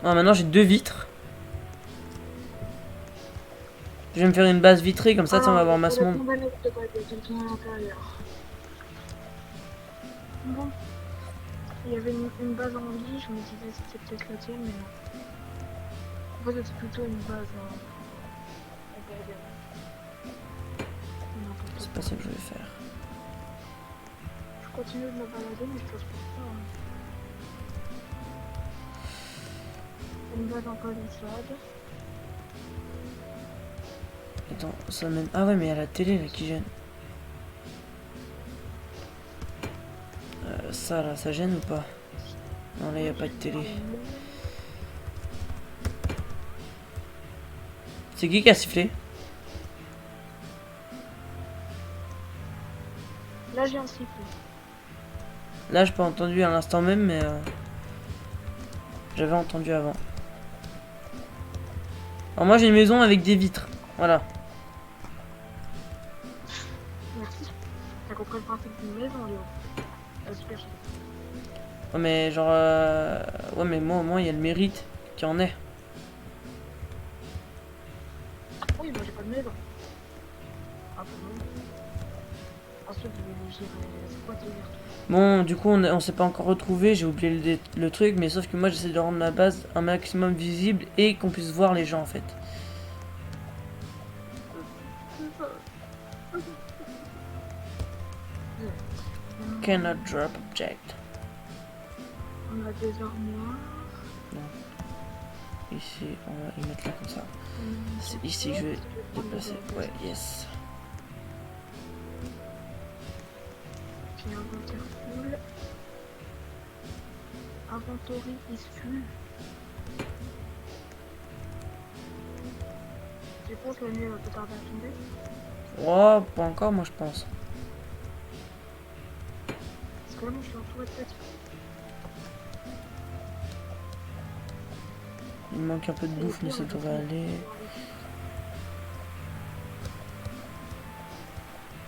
Ah, maintenant j'ai 2 vitres. Je vais me faire une base vitrée, comme ça, on va avoir masse monde. Il y a quelqu'un à l'intérieur. Bon. Il y avait une base en lit, je me disais c'était peut-être la tienne, mais non. En fait, c'est plutôt une base en gardien. C'est pas ça que je vais faire. Je continue de me balader, mais je pense pas. Une base en palissade. Attends, ça mène. Ah ouais, mais il y a la télé là qui gêne. Ça là, ça gêne ou pas? Non, là il n'y a pas de télé. C'est qui a sifflé? Là, j'ai un sifflet. Là, j'ai pas entendu à l'instant même, mais j'avais entendu avant. Alors, moi j'ai une maison avec des vitres. Voilà. Merci. T'as compris le principe d'une maison, Léo. Super. Ouais, mais genre. Ouais, mais moi au moins il y a le mérite qu'il y en ait. Oui, moi j'ai pas de maison. Ah, pour moi. Ensuite, j'irai squatter vers toi. Bon, du coup, on s'est pas encore retrouvé. J'ai oublié le truc, mais sauf que moi j'essaie de rendre ma base un maximum visible et qu'on puisse voir les gens en fait. Cannot drop object. On a des armoires. Ici, on va y mettre là comme ça. C'est ici que je vais déplacer. Ouais, yes. Puis inventaire full. Inventory is full. Tu penses que la nuit va pas tarder à tomber? Oh, pas encore, moi je pense. Parce que là, moi je suis entouré de petits. Il me manque un peu de bouffe, mais ça devrait aller.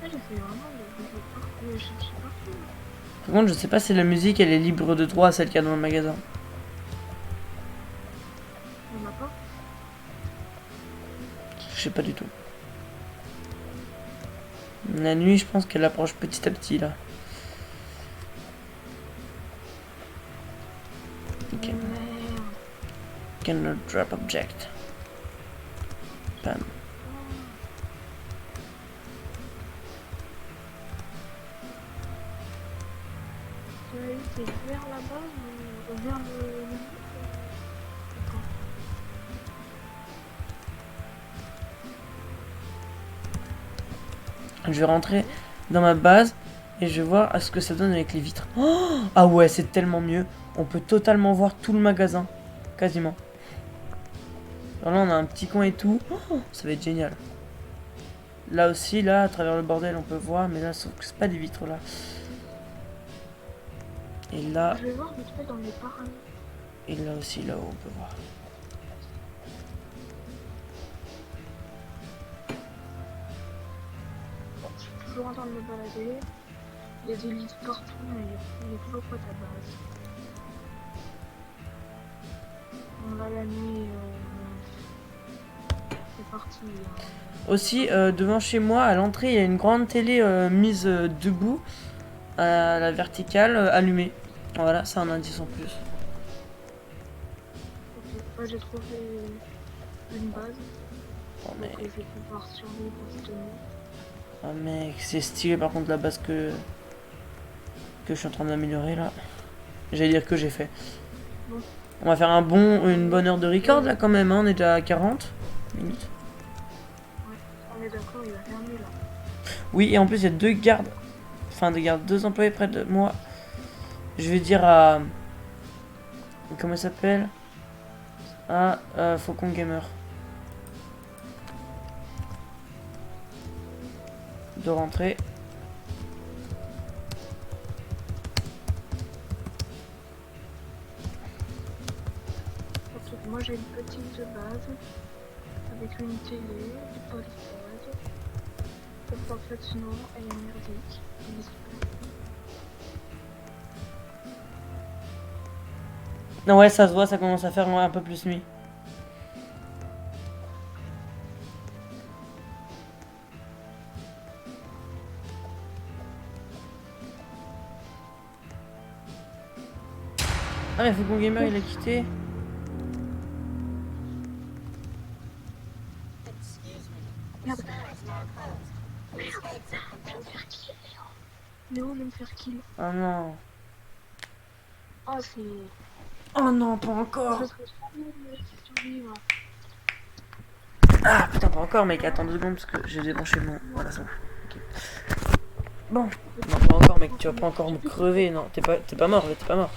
J'essaie vraiment de chercher partout. Par contre, je sais pas si la musique elle est libre de droit, celle qu'il y a dans le magasin. Il y en a pas? Je sais pas du tout. La nuit, je pense qu'elle approche petit à petit là. Ok. Merde. Cannot drop object. Bam. C'est vers la base ou vers le... Je vais rentrer dans ma base et je vais voir à ce que ça donne avec les vitres. Oh, ah ouais, c'est tellement mieux. On peut totalement voir tout le magasin. Quasiment. Alors là, on a un petit coin et tout. Oh, ça va être génial. Là aussi, là, à travers le bordel, on peut voir. Mais là, sauf que c'est pas des vitres là. Et là, Je vais voir vite fait dans les paramètres. et là aussi, là-haut, on peut voir. Bon, je suis toujours en train de me balader. Il y a des listes partout, mais il y a toujours pas ta base. On va la nuit. C'est parti. Aussi, devant chez moi, à l'entrée, il y a une grande télé mise debout, à la verticale, allumée. Voilà, c'est un indice en plus. Ok, moi j'ai trouvé une base. Oh mec, Donc je vais pouvoir survivre cette nuit. oh mec, c'est stylé par contre la base que je suis en train d'améliorer là. J'allais dire que j'ai fait. Bon. On va faire une bonne heure de record là quand même, hein, on est déjà à 40 minutes. On est d'accord, il a fermé là. Oui, et en plus il y a deux gardes, deux employés près de moi. Je vais dire à... Comment il s'appelle? Ah, Faucon Gamer. De rentrer. Ok, moi j'ai une petite de base avec une télé, du polysphère. Sauf qu'en fait sinon elle est merdique. Elle est super. Non, ouais, ça se voit, ça commence à faire un peu plus nuit. Ah, mais Faucon Gamer, il a quitté. Excuse me. Merde. The store is now closed. Please exit Je vais the me building. faire kill, Léo. Léo va me faire kill. Oh non. Ah c'est... Oh non, pas Je encore. serais trop bien de survivre. Ah putain, pas encore, mec. Attends 2 secondes parce que j'ai débranché mon. Voilà, c'est bon. Ok. Bon. Non, pas encore, mec. Tu vas pas encore me crever. Non, t'es pas mort, là, t'es pas mort.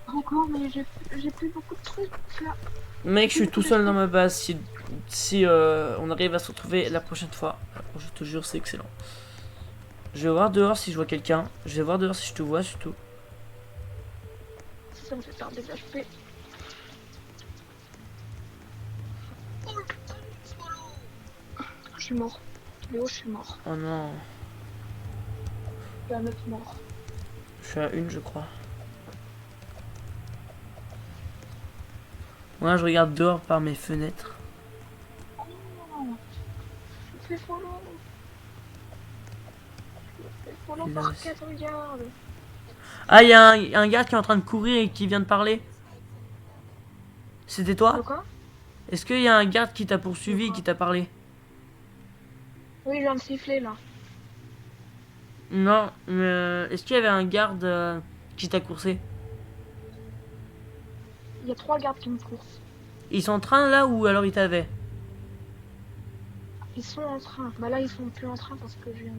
Encore, mais j'ai plus beaucoup de trucs là. Mec, je suis tout seul dans ma base. Si on arrive à se retrouver la prochaine fois, je te jure, c'est excellent. Je vais voir dehors si je vois quelqu'un. Je vais voir dehors si je te vois, surtout. Ça me fait perdre des HP. Je suis mort. Léo, je suis mort. Oh non. Je suis un autre mort. Je suis à une, je crois. Moi, je regarde dehors par mes fenêtres. Oh non. Je me fais follow. Je me fais follow Là par aussi. 4, regarde. Ah, il y a un gars qui est en train de courir et qui vient de parler. C'était De toi? quoi? Est-ce qu'il y a un garde qui t'a poursuivi et qui t'a parlé? Oui, je viens de siffler là. Non, mais est-ce qu'il y avait un garde qui t'a coursé? Il y a 3 gardes qui me courent. Ils sont en train là ou alors ils t'avaient? Ils sont en train. Bah là, ils sont plus en train parce que je viens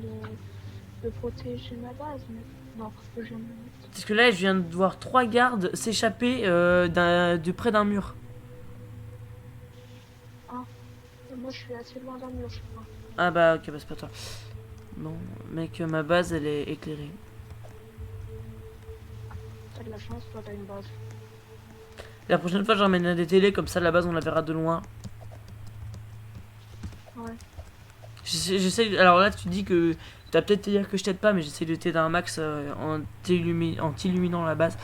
de protéger ma base. Mais... Non, parce que je viens de... Parce que là, je viens de voir 3 gardes s'échapper de près d'un mur. Moi, je suis assez loin d'un mur, je crois. Ah bah ok, bah c'est pas toi. Bon, mec, ma base elle est éclairée. T'as de la chance, toi, t'as une base. La prochaine fois, j'emmène des télés, comme ça la base on la verra de loin. Ouais. J'essaie. Alors là, tu dis que. Tu vas peut-être te dire que je t'aide pas, mais j'essaie de t'aider un max en t'illuminant la base.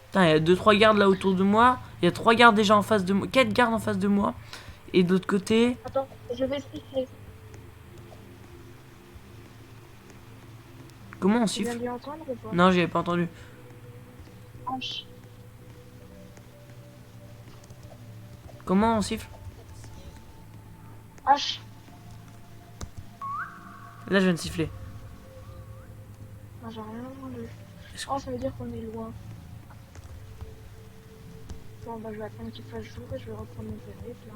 Putain, il y a 2-3 gardes là autour de moi. Il y a 3 gardes déjà en face de moi. 4 gardes en face de moi. Et de l'autre côté. Attends, je vais siffler. Comment on Tu viens siffle? de l'entendre ou pas? Non, j'y avais pas entendu. Hanche. Comment on siffle? H. Là, je viens de siffler. Ah, j'ai rien entendu. Est-ce- Oh, ça veut dire qu'on est loin. Bon, bah, je vais attendre qu'il fasse jour et je vais reprendre mon périple là.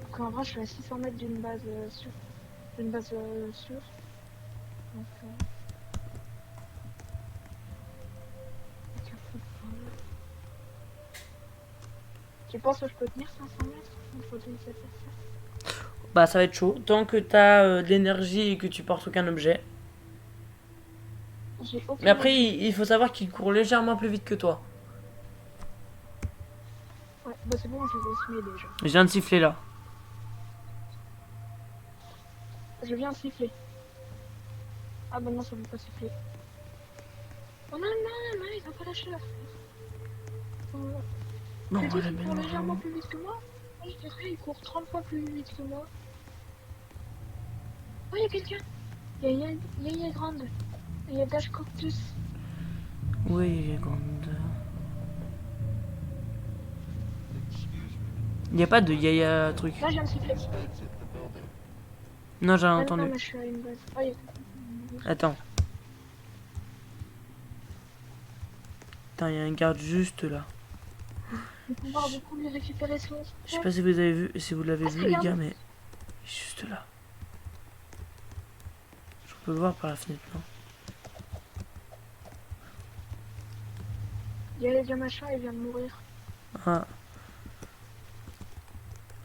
Parce qu'en vrai, je suis à 600 mètres d'une base sûre. D'une base sûre. Donc, avec un peu de temps. Tu penses que je peux tenir 500 mètres entre deux adversaires? Bah, ça va être chaud. Tant que t'as de l'énergie et que tu portes aucun objet. J'ai aucun Mais après, objet. il faut savoir qu'il court légèrement plus vite que toi. Ouais, bah c'est bon, je les ai semés déjà. Je viens de siffler là. Je viens de siffler. Ah bah non, ça veut pas siffler. Oh non, non, non, ils ont pas lâché l'affaire. Non, Tu dis la qu'ils courent belle légèrement maman. plus vite que moi? Moi je dirais ils courent 30 fois plus vite que moi. Oh, il y a quelqu'un. Il y a grande. Il y a Dash Cactus. Oui, grande. Il n'y a pas de yaya truc. Là, je viens de siffler. Non, j'ai Ah non, entendu. mais je suis à une base. Oh, il y a... Attends. Putain, il y a un garde juste là. Il faut pouvoir beaucoup lui récupérer son... Je sais pas si vous avez vu, si vous l'avez Ah, vu les regarde. gars, mais il est juste là. Je peux le voir par la fenêtre, non? Il y a déjà machin, il vient de mourir. Ah.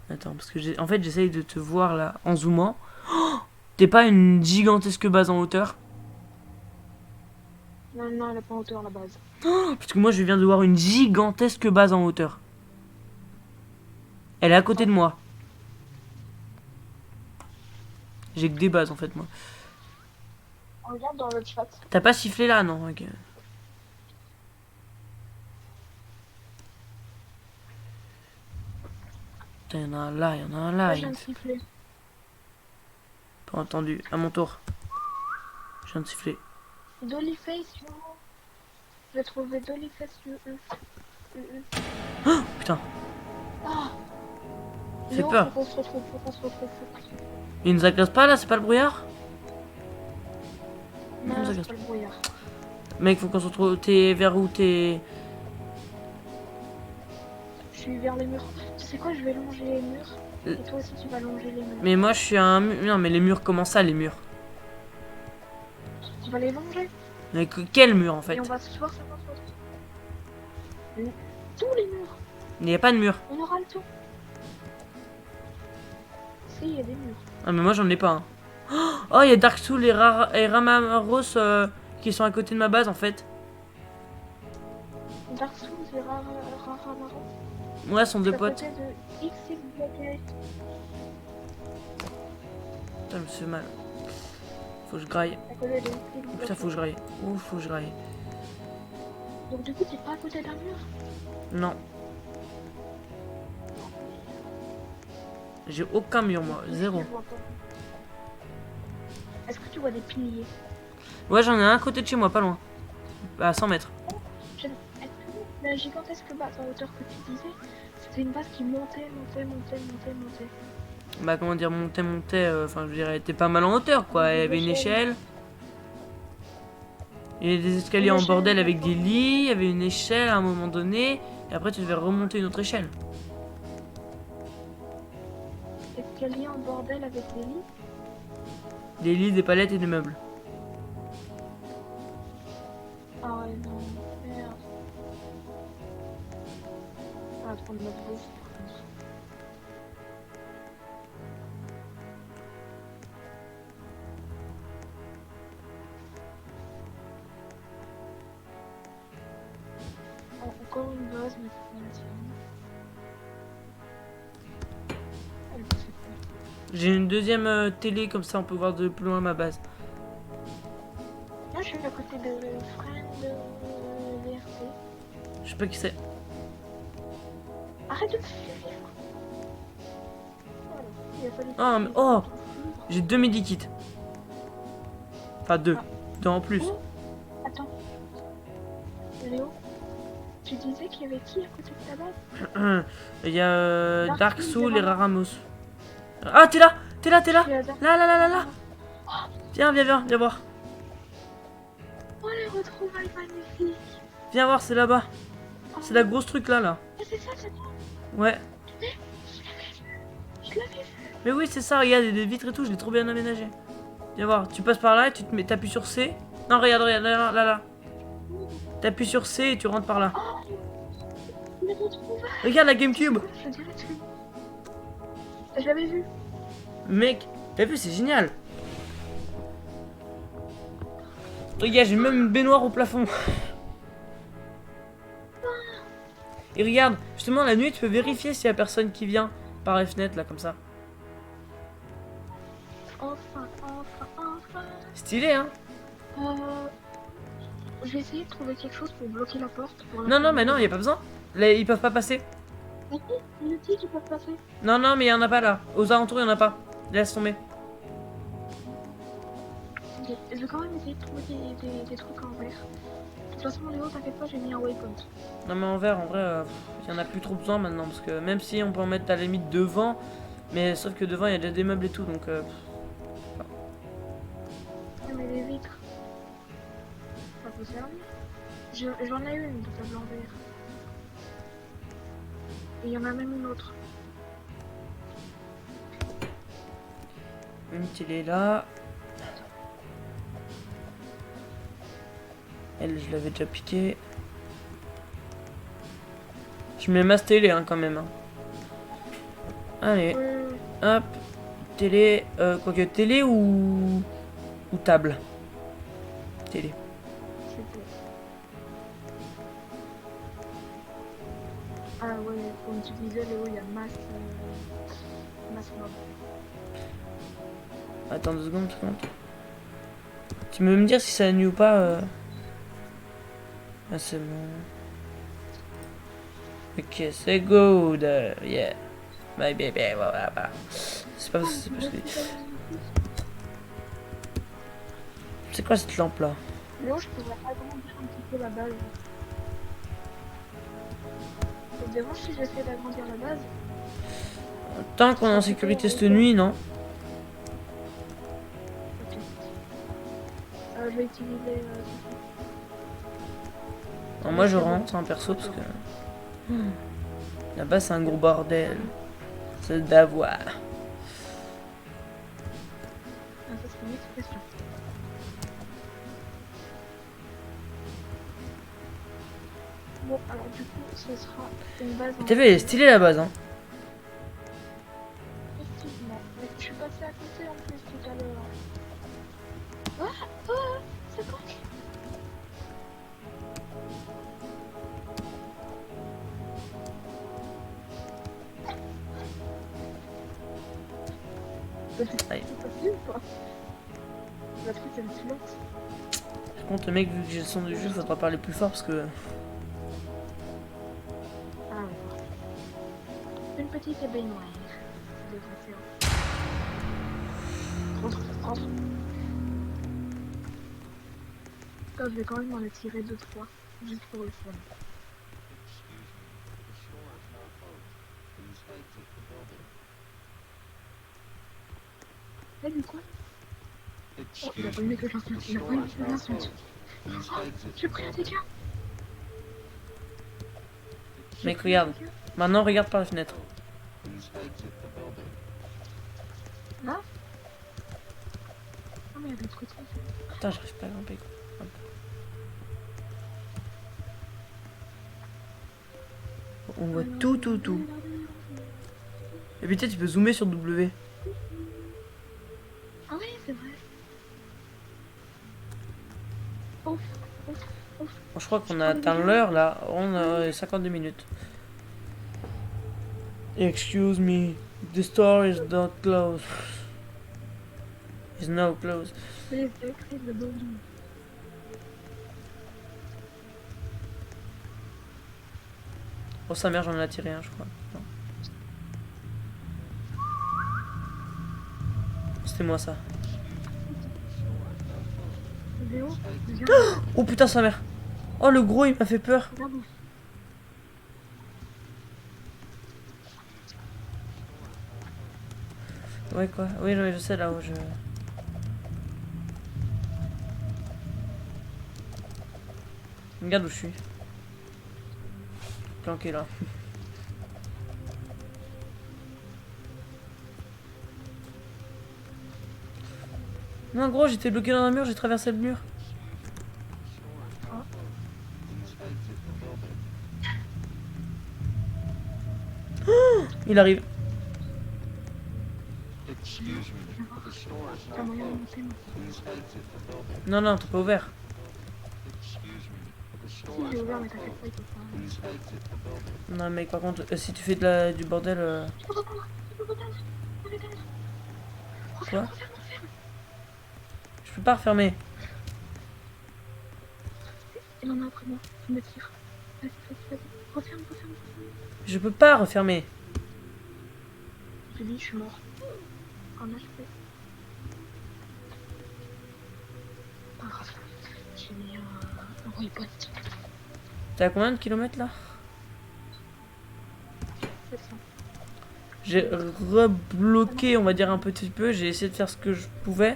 Attends, parce que en fait, j'essaye de te voir là en zoomant. Oh, t'es pas une gigantesque base en hauteur? Non, non, elle a pas hauteur la base. Oh, parce que moi, je viens de voir une gigantesque base en hauteur. Elle est à côté de moi. J'ai que des bases en fait, moi. Regarde dans le chat. T'as pas sifflé là, non? Ok. Putain, y'en a un là, y'en a un là. Moi, je viens de siffler. Pas entendu. À mon tour. Je viens de siffler. Dollyface, yo. J'ai trouvé Dollyface, yo. Putain. Ah. Fais Léo, peur. faut qu'on se retrouve, faut qu'on se retrouve, faut qu'on se retrouve. Il nous agresse pas là, c'est pas le brouillard? Non, ça c'est casse. pas le brouillard. Mec, faut qu'on se retrouve. T'es vers où? T'es. Je suis vers les murs. Tu sais quoi, je vais longer les murs. Euh. Et toi aussi, tu vas longer les murs. Mais moi, je suis à un mur. Non, mais les murs, comment ça, les murs? Tu vas les longer. Mais quel mur en fait? Et on va se voir, ça va se voir. Tous les murs. Il n'y a pas de mur. On aura le tout. Si, il y a des murs. Ah, mais moi, j'en ai pas un. Oh, il y a Dark Soul et Ramaros qui sont à côté de ma base en fait. Dark Souls et Raramaro. Ouais, sont deux À potes. côté de XX Blockade. Putain, je me fais mal. Faut que je graille. À côté de XX Oh, putain, Blockade. faut que je graille. Ouh, faut que je graille. Donc du coup, t'es pas à côté d'un mur. Non. J'ai aucun mur, moi. Zéro. Je vois pas. Est-ce que tu vois des piliers? Ouais, j'en ai un à côté de chez moi, pas loin. À 100 mètres. Est-ce que la gigantesque base en hauteur que tu disais, c'était une base qui montait. Bah, comment dire, montait. Enfin, je dirais, elle était pas mal en hauteur, quoi. Il y avait une échelle. Il y avait des escaliers Une en échelle, bordel avec des d'accord. lits. Il y avait une échelle à un moment donné. Et après, tu devais remonter une autre échelle. Escalier en bordel avec des lits. Des lits, des palettes et des meubles. Ah ouais, non, merde. On va prendre notre bouffe. Encore une base, mais c'est pas la tienne. Elle c'est quoi? J'ai une deuxième télé, comme ça on peut voir de plus loin ma base. Moi, je suis à côté de Friend VRT. Je sais pas qui c'est. Arrête de me suivre. Voilà. Il a fallu que Ah, tu mais- me oh suives. J'ai deux medikits. Enfin, deux. Ah. Deux en plus. Oh, attends. Léo, tu disais qu'il y avait qui à côté de ta base? Il y a Dark Dark Soul, Soul et Rara. Raramos. Ah, t'es là! T'es là! Je suis à Dark- Là, là, là, là, là! Viens voir. Oh, les retrouvailles magnifiques. Viens voir, c'est là-bas. Oh, C'est la grosse truc là, là. c'est ça, c'est toi. Ouais. Je l'avais vu. Mais oui, c'est ça, regarde, il y a des vitres et tout, je l'ai trop bien aménagé. Viens voir, tu passes par là et tu te mets, t'appuies sur C. Non, regarde, là. T'appuies sur C et tu rentres par là. Les retrouvailles. Regarde la GameCube. Je dirais dessus. Je l'avais vu. Mec, t'as vu, c'est génial. Regarde, j'ai même une baignoire au plafond. Et regarde, justement, la nuit, tu peux vérifier s'il y a personne qui vient par les fenêtres, là, comme ça. Enfin. Stylé, hein? Je vais essayer de trouver quelque chose pour bloquer la porte. Pour la Non, mais fermer. non, y a pas besoin. Là, ils peuvent pas passer. Mais si, il nous dit qu'ils peuvent passer. Non, mais y en a pas là. Aux alentours, y en a pas. Laisse tomber. Ok, je vais quand même essayer de trouver des trucs en verre. De toute façon, Léo, t'inquiète pas, j'ai mis un waypoint. Non, mais en vrai, y en a plus trop besoin maintenant. Parce que même si on peut en mettre à la limite devant, mais sauf que devant, y a déjà des meubles et tout. Donc, Ouais, mais les vitres, ça peut servir. J'en ai une de table en verre. Et il y en a même une autre. une télé là. Elle, je l'avais déjà piqué. Je mets ma télé hein, quand même. Hein. Allez, hop. Télé, quoique télé ou table. Télé. C'est tout. Ah ouais, comme tu disais, Léo, il y a masse mob. Attends 2 secondes, Tu peux me dire si ça nuit ou pas Ah c'est bon. Ok, c'est good. Yeah. My baby, voilà. C'est pas ce que... C'est quoi cette lampe là? Léo, je pourrais agrandir un petit peu la base. Ça te dérange si j'essaie d'agrandir la base? Tant qu'on est en sécurité cette nuit, non? Ok. Je vais utiliser... Non, moi je rentre en perso parce que... Là-bas c'est un gros bordel. C'est d'avoir. Ah, ça c'est une expression. Bon, alors du coup, ce sera une base en... T'as vu, elle est stylée la base, hein. Effectivement. Mais je suis passée à côté en plus tout à l'heure. Ah, ah, c'est quoi? Aïe. C'est possible ou pas? La truc elle est silence. Par contre, le mec, vu que j'ai le son du jeu, faudra parler plus fort parce que. Ah ouais. Une petite baignoire. Ça devrait faire. Rentre. Là, je vais quand même en attirer 2-3. Juste pour le fun. Là, du coup. Oh, il a pas aimé que j'insulte. Il a pas aimé que j'insulte. Oh, j'ai pris un dégât. Mec, regarde. Maintenant, regarde par la fenêtre. Là? Ah, mais il y a d'autres côtés. Putain, j'arrive pas à grimper quoi. Hop. On voit tout. Et puis, tu sais, tu peux zoomer sur W. Ah oui, c'est vrai. Ouf. Bon, je crois qu'on a atteint l'heure là. On a 52 minutes. Excuse me. The store is not closed. Is now closed. Please exit the building. Oh, sa mère, j'en ai attiré un, je crois. Non. C'était moi ça. Léo, regarde. Oh putain, sa mère. Oh, le gros, il m'a fait peur. Regarde. Ouais, quoi. Oui, je sais là où je. Regarde où je suis. Planqué là. Non, gros, j'étais bloqué dans un mur, j'ai traversé le mur. Oh, il arrive. T'as moyen de monter, moi. Non, t'es pas ouvert. Si, j'ai ouvert, mais t'inquiète pas, il peut pas. Non, mec, par contre, si tu fais du bordel. Quoi? Je peux pas refermer. Il en a après moi, il me tire. Vas-y. Referme. Je peux pas refermer. J'ai dit, je suis mort. Un HP. Pas grave. J'ai mis un waypoint. T'es à combien de kilomètres là? 700. J'ai rebloqué, on va dire un petit peu. J'ai essayé de faire ce que je pouvais.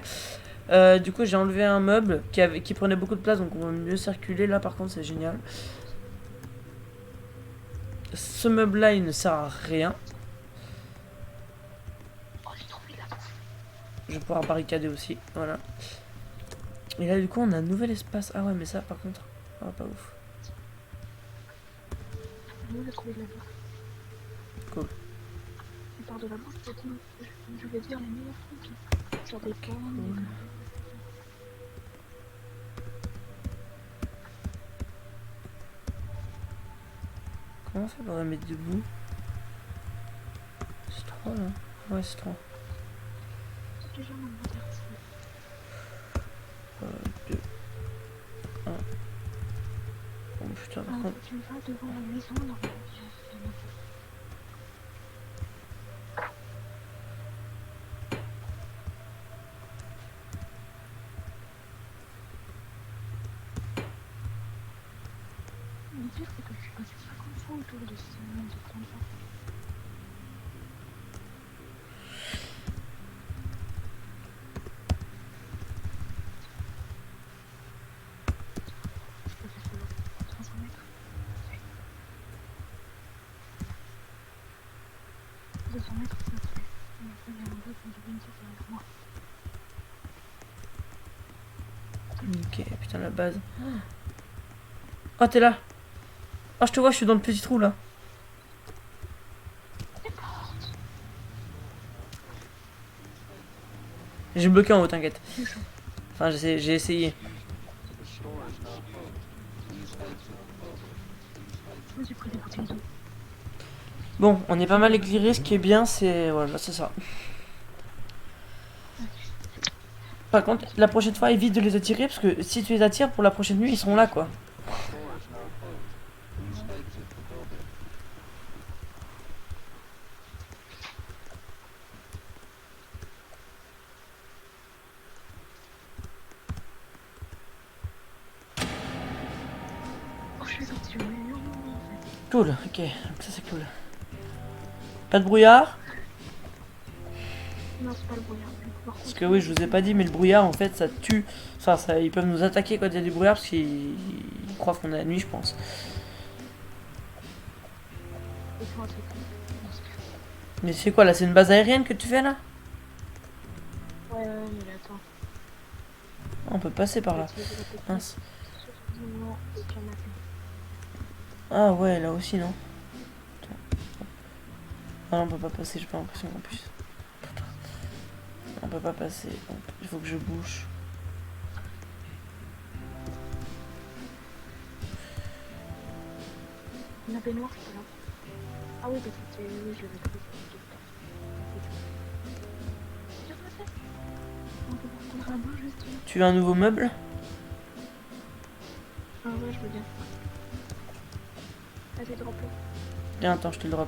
Du coup, j'ai enlevé un meuble qui prenait beaucoup de place, donc on va mieux circuler. Là, par contre, c'est génial. Ce meuble-là, il ne sert à rien. Oh, j'ai trouvé la bouffe. Je vais pouvoir barricader aussi. Voilà. Et là, du coup, on a un nouvel espace. Ah ouais, mais ça, par contre, pas ouf. Nous, j'ai trouvé de la bouffe. Cool. On part de la bouffe, je vais dire les meilleurs trucs. Genre des pommes. Comment on fait pour la mettre debout? C'est 3 là? Ouais, c'est 3. C'est déjà mon moderne. 2, 1. Oh putain, par contre. Tu vas devant la maison, normalement. Le pire, c'est que je suis passée 50 fois autour de ce monde de 30 ans. Je peux faire solo. 300 mètres. 200 mètres, ça se fait. Il y a un bout de une derrière moi. Ok, putain, la base. Oh, t'es là! Oh, je te vois, je suis dans le petit trou là. J'ai bloqué en haut, t'inquiète. Enfin, j'ai essayé. Moi, j'ai pris des bouteilles d'eau. Bon, on est pas mal éclairé, ce qui est bien, c'est... Voilà, c'est ça. Par contre, la prochaine fois, évite de les attirer, parce que si tu les attires, pour la prochaine nuit, ils seront là, quoi. Oh, je suis sortie au milieu, en fait. Cool, ok, donc ça c'est cool. Pas de brouillard? Non, c'est pas le brouillard. Par Parce contre, que oui, je vous ai pas dit, mais le brouillard, en fait, ça tue. Enfin, ça, ils peuvent nous attaquer quand il y a du brouillard, parce qu'ils croient qu'on est la nuit, je pense. ils sont assez cool. Mais c'est quoi, là? C'est une base aérienne que tu fais, là? Ouais, mais attends. Ah, on peut passer par là. Je vais utiliser la technique. Mince. Non, c'est qu'il y en a plus. Ah ouais, là aussi, non? Attends. Ah non, on peut pas passer, j'ai pas l'impression qu'en plus. On peut pas passer, donc il faut que je bouge. La baignoire, je peux là. Ah oui, parce que oui, je l'avais trouvé. On peut prendre un bain juste là. Tu veux un nouveau meuble? Ah ouais, je veux bien. Vas-y, drop-le. Viens, attends, je te le drop.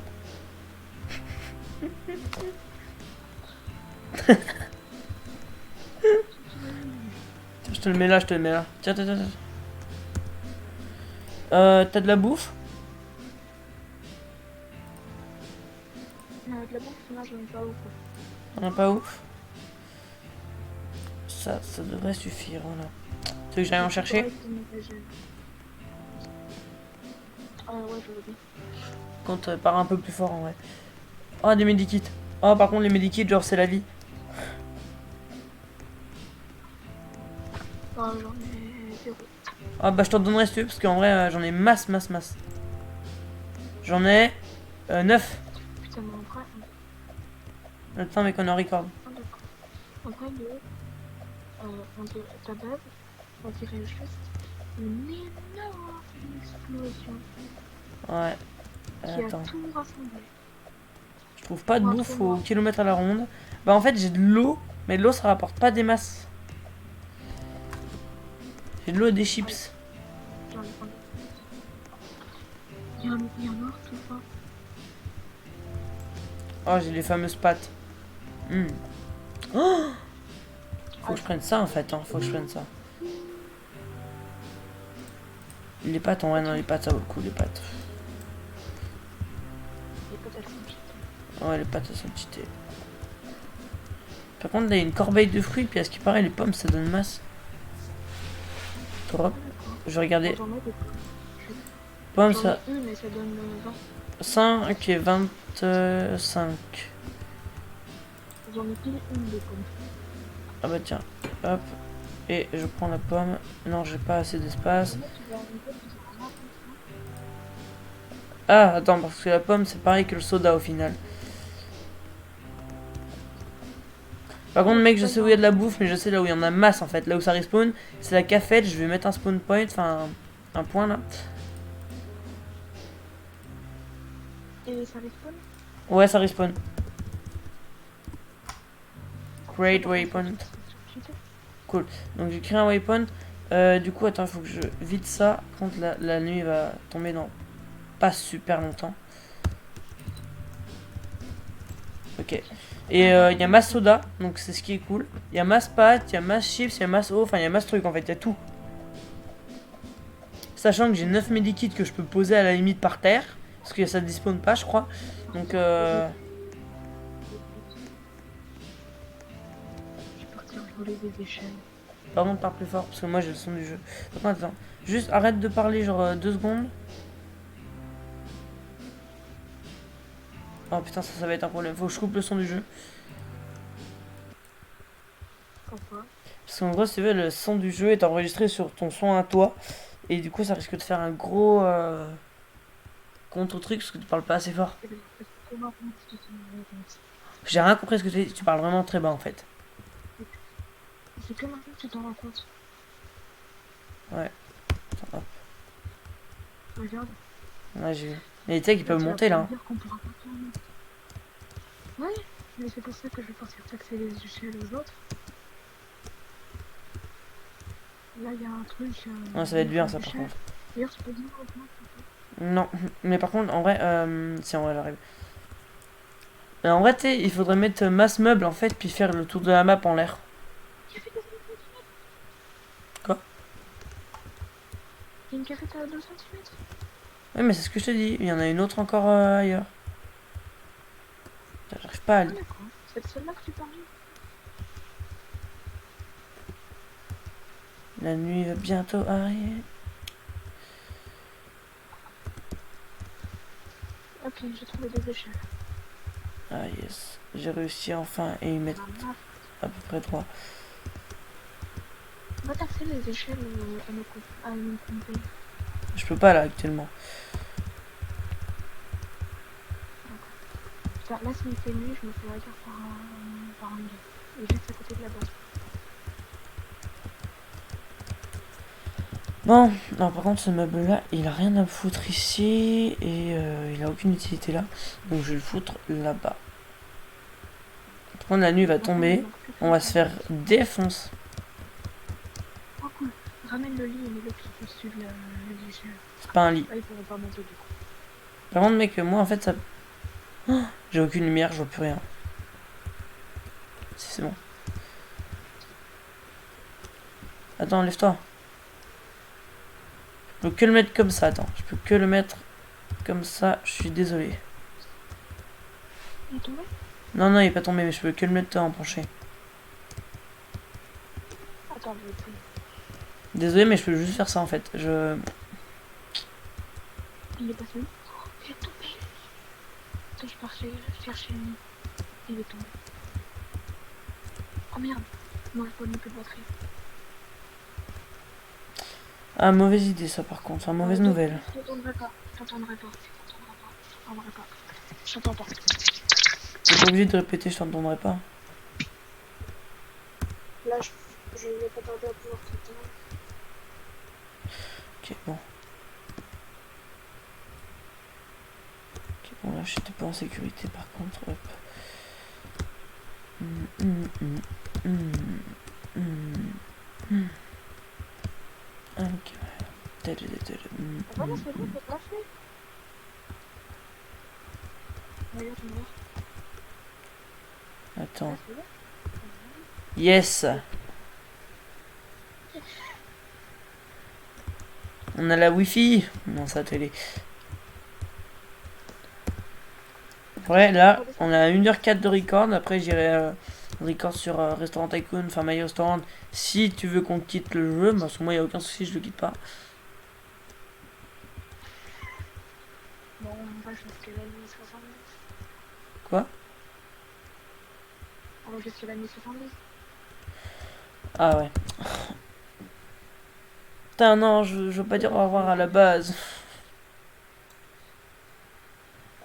Je te le mets là, je te le mets là. Tiens, tiens, tiens. T'as de la bouffe? De la bouffe, non, j'en ai pas ouf. T'en as pas ouf? Ça devrait suffire, voilà. Tu veux que j'aille en chercher? Ah ouais, je veux bien. Quand part un peu plus fort en vrai. Oh, des medikits. Oh, par contre, les medikits, genre, c'est la vie. Ah, j'en ai 0. Ah, bah, je t'en donnerai si tu veux, parce qu'en vrai, j'en ai masse. J'en ai 9. Putain, mais en vrai, Attends, mec, on est en record. ah, d'accord. En vrai, on dirait ta base, on dirait juste une énorme explosion Ouais. qui Attends. a tout rassemblé. Je trouve pas de bouffe au kilomètre à la ronde. Bah, en fait, j'ai de l'eau, mais de l'eau, ça rapporte pas des masses. J'ai de l'eau et des chips. J'en ai pas. Il y a un noir tout ça. Oh, j'ai les fameuses pâtes. Oh, faut que je prenne ça en fait, hein. Faut que je prenne ça. Les pâtes, en vrai, non, les pâtes, ça vaut le coup, les pâtes. Les potes, elles sont cheatées. Ouais, les pâtes, elles sont cheatées. Par contre, là, il y a une corbeille de fruits, puis à ce qui paraît, les pommes, ça donne masse. Trop. Je regardais. J'en ai des Pommes, J'en ça. ai une, mais ça donne 20. 5 et 25. J'en ai pile une des pommes. Ah bah tiens, hop. Et je prends la pomme. Non, j'ai pas assez d'espace. Tu vas une pomme, tu vas Ah, attends, parce que la pomme, c'est pareil que le soda au final. Par contre, mec, je sais où il y a de la bouffe, mais je sais là où il y en a masse en fait. Là où ça respawn, c'est la cafette. Je vais mettre un spawn point, enfin un point là. Et ça respawn? Ouais, ça respawn. Create Pourquoi ça waypoint. se fait? Cool. Donc j'ai créé un waypoint. Du coup, attends, il faut que je vide ça. Par contre, la nuit va tomber dans pas super longtemps. Ok. Et il y a masse soda, donc c'est ce qui est cool. Il y a masse pâtes, il y a masse chips, il y a masse eau, enfin il y a masse trucs en fait, il y a tout. Sachant que j'ai 9 medikits que je peux poser à la limite par terre. Parce que ça ne dispone pas, je crois. Donc Je vais partir voler des échelles. par contre, parle plus fort parce que moi j'ai le son du jeu. Par contre, attends. Juste arrête de parler genre 2 secondes. Oh putain, ça va être un problème. Faut que je coupe le son du jeu. Pourquoi? Parce qu'en gros, si tu veux, le son du jeu est enregistré sur ton son à toi. Et du coup, ça risque de faire un gros contre-truc parce que tu parles pas assez fort. C'est comment tu te sens? J'ai rien compris ce que tu dis. Tu parles vraiment très bas en fait. C'est que maintenant que tu t'en rends compte. Ouais. Attends, hop. Regarde. Ouais, j'ai vu. Mais tu sais qu'ils peuvent Tu vas monter pas là. me dire qu'on pourra pas tourner. Ouais, mais c'est pour ça que je vais partir taxer les échelles aux autres. Là, il y a un truc. Ouais, ça va être bien ça des par échelles. contre. D'ailleurs, tu peux dire au plan. Non, mais par contre, en vrai, si en vrai j'arrive. En vrai, tu sais, il faudrait mettre masse meuble en fait, puis faire le tour de la map en l'air. Il y avait des Quoi? Il y a une cafette à 2 cm. Ouais, mais c'est ce que je te dis. Il y en a une autre encore ailleurs. J'arrive pas à Ah, aller. d'accord. C'est de celle-là que tu parlais. La nuit va bientôt arriver. Ok, j'ai trouvé des échelles. Ah yes. J'ai réussi enfin à y mettre La map. à peu près 3. Va taxer les échelles à nos compter. Je peux pas là actuellement. Putain, là, s'il fait nuit, je me fais regarder par un gars. Et juste à côté de la base. Bon, non, par contre, ce meuble-là, il a rien à foutre ici et il a aucune utilité là. Donc je vais le foutre là-bas. Par contre, la nuit va tomber. On va se faire défoncer. Oh cool. Ramène le lit et mets-le tout au-dessus de les échelles. C'est pas un lit. Là, ils pourront pas monter du coup. Par contre, mec, moi en fait, ça. Oh, j'ai aucune lumière, je vois plus rien. Si, c'est bon. Attends, lève-toi. Je peux que le mettre comme ça, attends. Je peux que le mettre comme ça, je suis désolé. Il est tombé? Non, non, il est pas tombé, mais je peux que le mettre en penché. Attends, je vais essayer. Désolé, mais je peux juste faire ça en fait. Il est passé où? Oh, il est tombé. Attends, je pars chercher une. Il est tombé. Oh merde. Non, je peux plus de batterie. Ah, mauvaise idée ça par contre, mauvaise nouvelle. Je t'entendrai pas. Je t'entendrai pas. Je t'entendrai pas. Je t'entends pas. T'es pas obligé de répéter, je t'entendrai pas. Là, je vais pas tarder à pouvoir t'entendre. Ok, bon. Ok, bon, là j'étais pas en sécurité par contre. Hop. Ok. Voilà, c'est bon, c'est pas fait. Regarde, je vais voir. Attends. Là, c'est bon. Yes. On a la wifi. Non, ça télé. Ouais, là, on a 1h04 de record. Après, j'irai record sur Restaurant Tycoon, enfin My Restaurant. Si tu veux qu'on quitte le jeu, parce que moi, il n'y a aucun souci, je le quitte pas. Bon, on va jusqu'à la nuit 70. Quoi? On va jusqu'à la nuit 70. Ah ouais. Putain, non, je veux pas dire au revoir à la base.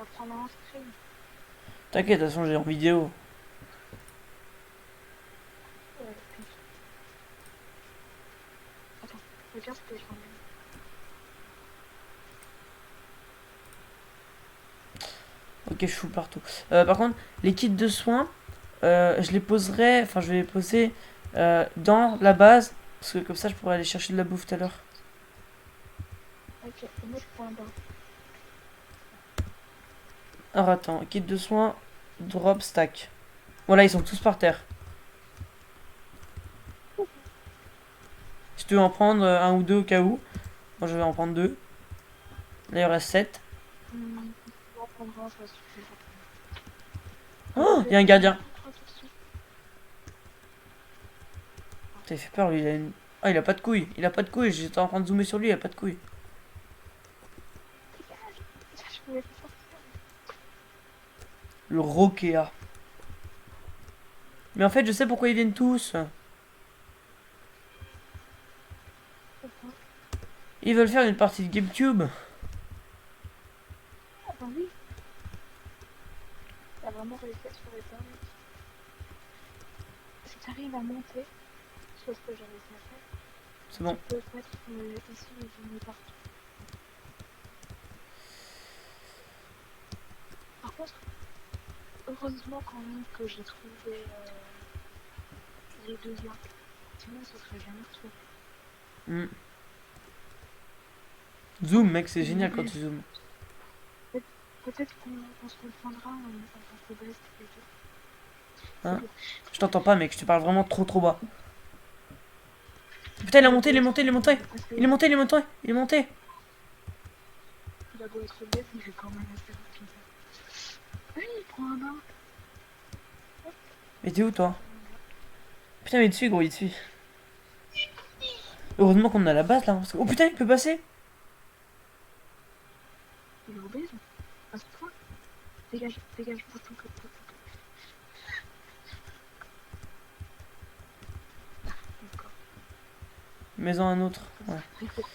va prendre un screen. T'inquiète, de toute façon, j'ai en vidéo. Ouais, puis... Attends, regarde ce que je ramène. Ok, je fous partout. Par contre, les kits de soins, je les poserai, enfin, je vais les poser dans la base. Parce que comme ça, je pourrais aller chercher de la bouffe tout à l'heure. Ok, et moi je prends un bain. Alors attends, kit de soins, drop stack. Voilà, ils sont tous par terre. Si tu veux en prendre un ou deux au cas où. Moi, je vais en prendre deux. Là, il en reste 7. Je vais en prendre un, ça suffira. Oh, il y a un gardien. T'as fait peur, lui, il a une... Ah, il a pas de couilles. Il a pas de couilles. J'étais en train de zoomer sur lui, il a pas de couilles. Je pouvais pas sortir. Le Rokea. Mais en fait, je sais pourquoi ils viennent tous. Pourquoi? Ils veulent faire une partie de GameCube. Ah bah oui. T'as vraiment réussi à se faire éteindre. Si t'arrives à monter, chose que j'ai réussi à faire, C'est bon. tu peux mettre ici et zoomer partout. Par contre, heureusement quand même que j'ai trouvé les deux liens. Sinon, ce serait jamais retrouvé. Hmm. Zoom, mec, c'est génial quand tu zoomes. Peut-être qu'on se reprendra en tant que best et tout. Hein? Je t'entends pas, mec, je te parle vraiment trop trop bas. Putain, il a monté, il est monté, il est monté. Il est monté, il est monté, il est monté. Il a beau être bête, mais il est quand même assez rapide. Ah oui, il prend un bain. Mais t'es où, toi? Putain, mais il te suit, gros, il te suit. Heureusement qu'on a la base là. Parce que... Oh putain, il peut passer. Il est obèse. À ce point. Dégage, dégage, bouge ton cul. D'accord. Mets-en un autre. Ouais. Il faut pas.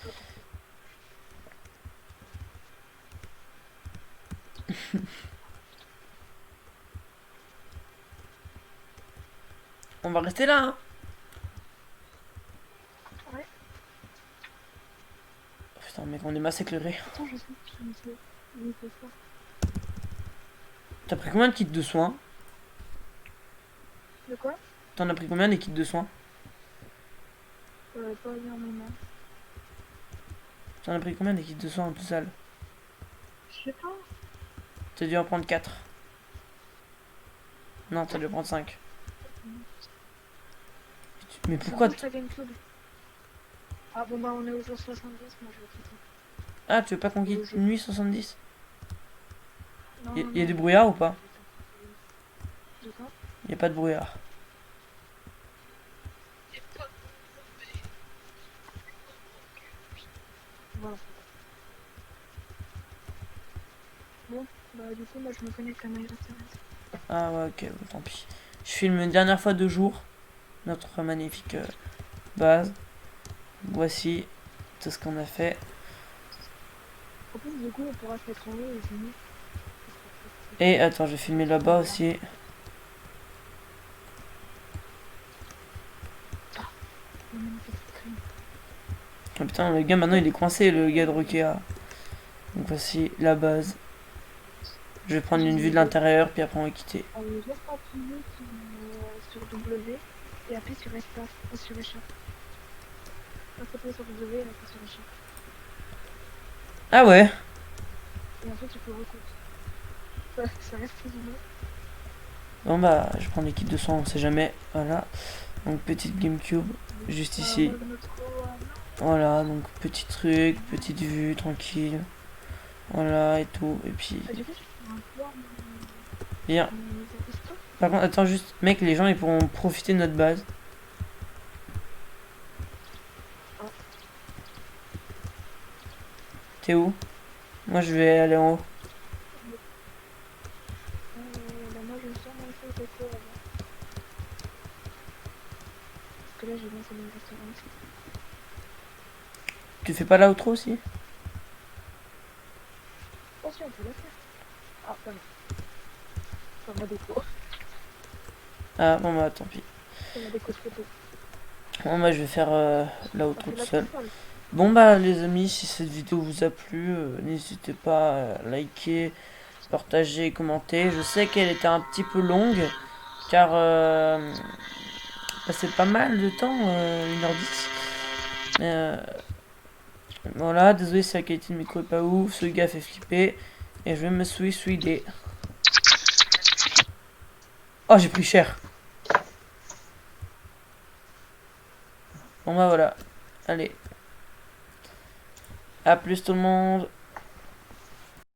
On va rester là, hein. Ouais. Oh, putain, mec, on est masse éclairé. Attends, je sais que je me sais. Il fait ça. T'as pris combien de kits de soins? De quoi? T'en as pris combien des kits de soins? Pas énormément. T'en as pris combien des kits de soins en tout seul? Je sais pas. T'as dû en prendre 4. Non, t'as dû en prendre 5. Mais pourquoi Pourquoi ta GameCube? Ah bon bah on est au jour 70, moi je vais quitter. Ah, tu veux pas qu'on quitte nuit 70? Non, Il non, y a non. du brouillard ou pas? De quoi? Il y a pas de brouillard. Voilà. Bon, bah du coup moi je me connecte à ma internet. Ah ouais, ok, bon, tant pis. Je filme une dernière fois 2 jours. Notre magnifique base. Voici tout ce qu'on a fait. En plus du coup on pourra se mettre en haut et zoomer. Et attends, je vais filmer là-bas aussi. On a une petite crème. Oh, putain, le gars maintenant il est coincé, le gars de Rokea. Donc voici la base. Je vais prendre une vue de l'intérieur, puis après on va quitter. Laisse appuyer sur W et appuie sur espace, sur échappe. Appuie sur W et appuie sur échappe. Ah ouais. Et ensuite tu peux recoudre. Ça reste filmé. Bon bah, je prends l'équipe de soins, on sait jamais. Voilà. Donc petite GameCube, juste ici. Voilà, donc petit truc, petite vue, tranquille. Voilà et tout. Et puis... Du coup, je peux voir Bien. mes histoires. Par contre, attends juste, mec, les gens ils pourront profiter de notre base. T'es où? Moi je vais aller en haut. Bah moi, je me sens un peu de quoi avant. Parce que là, j'ai lancé mon restaurant aussi. Tu fais pas l'outro aussi? Oh si, on peut le faire. Ah, bah non. Ça m'a déco. Ah, bon bah tant pis. Ça m'a déco trop tôt. Bon bah je vais faire Ça l'outro fait tout la seul. console. Bon bah les amis, si cette vidéo vous a plu, n'hésitez pas à liker, partager, commenter. Je sais qu'elle était un petit peu longue, car c'est pas mal de temps, 1h10. Mais voilà, désolé si la qualité de micro est pas ouf, ce gars fait flipper. Et je vais me suicider. Oh, j'ai pris cher. Bon bah voilà. Allez. À plus tout le monde.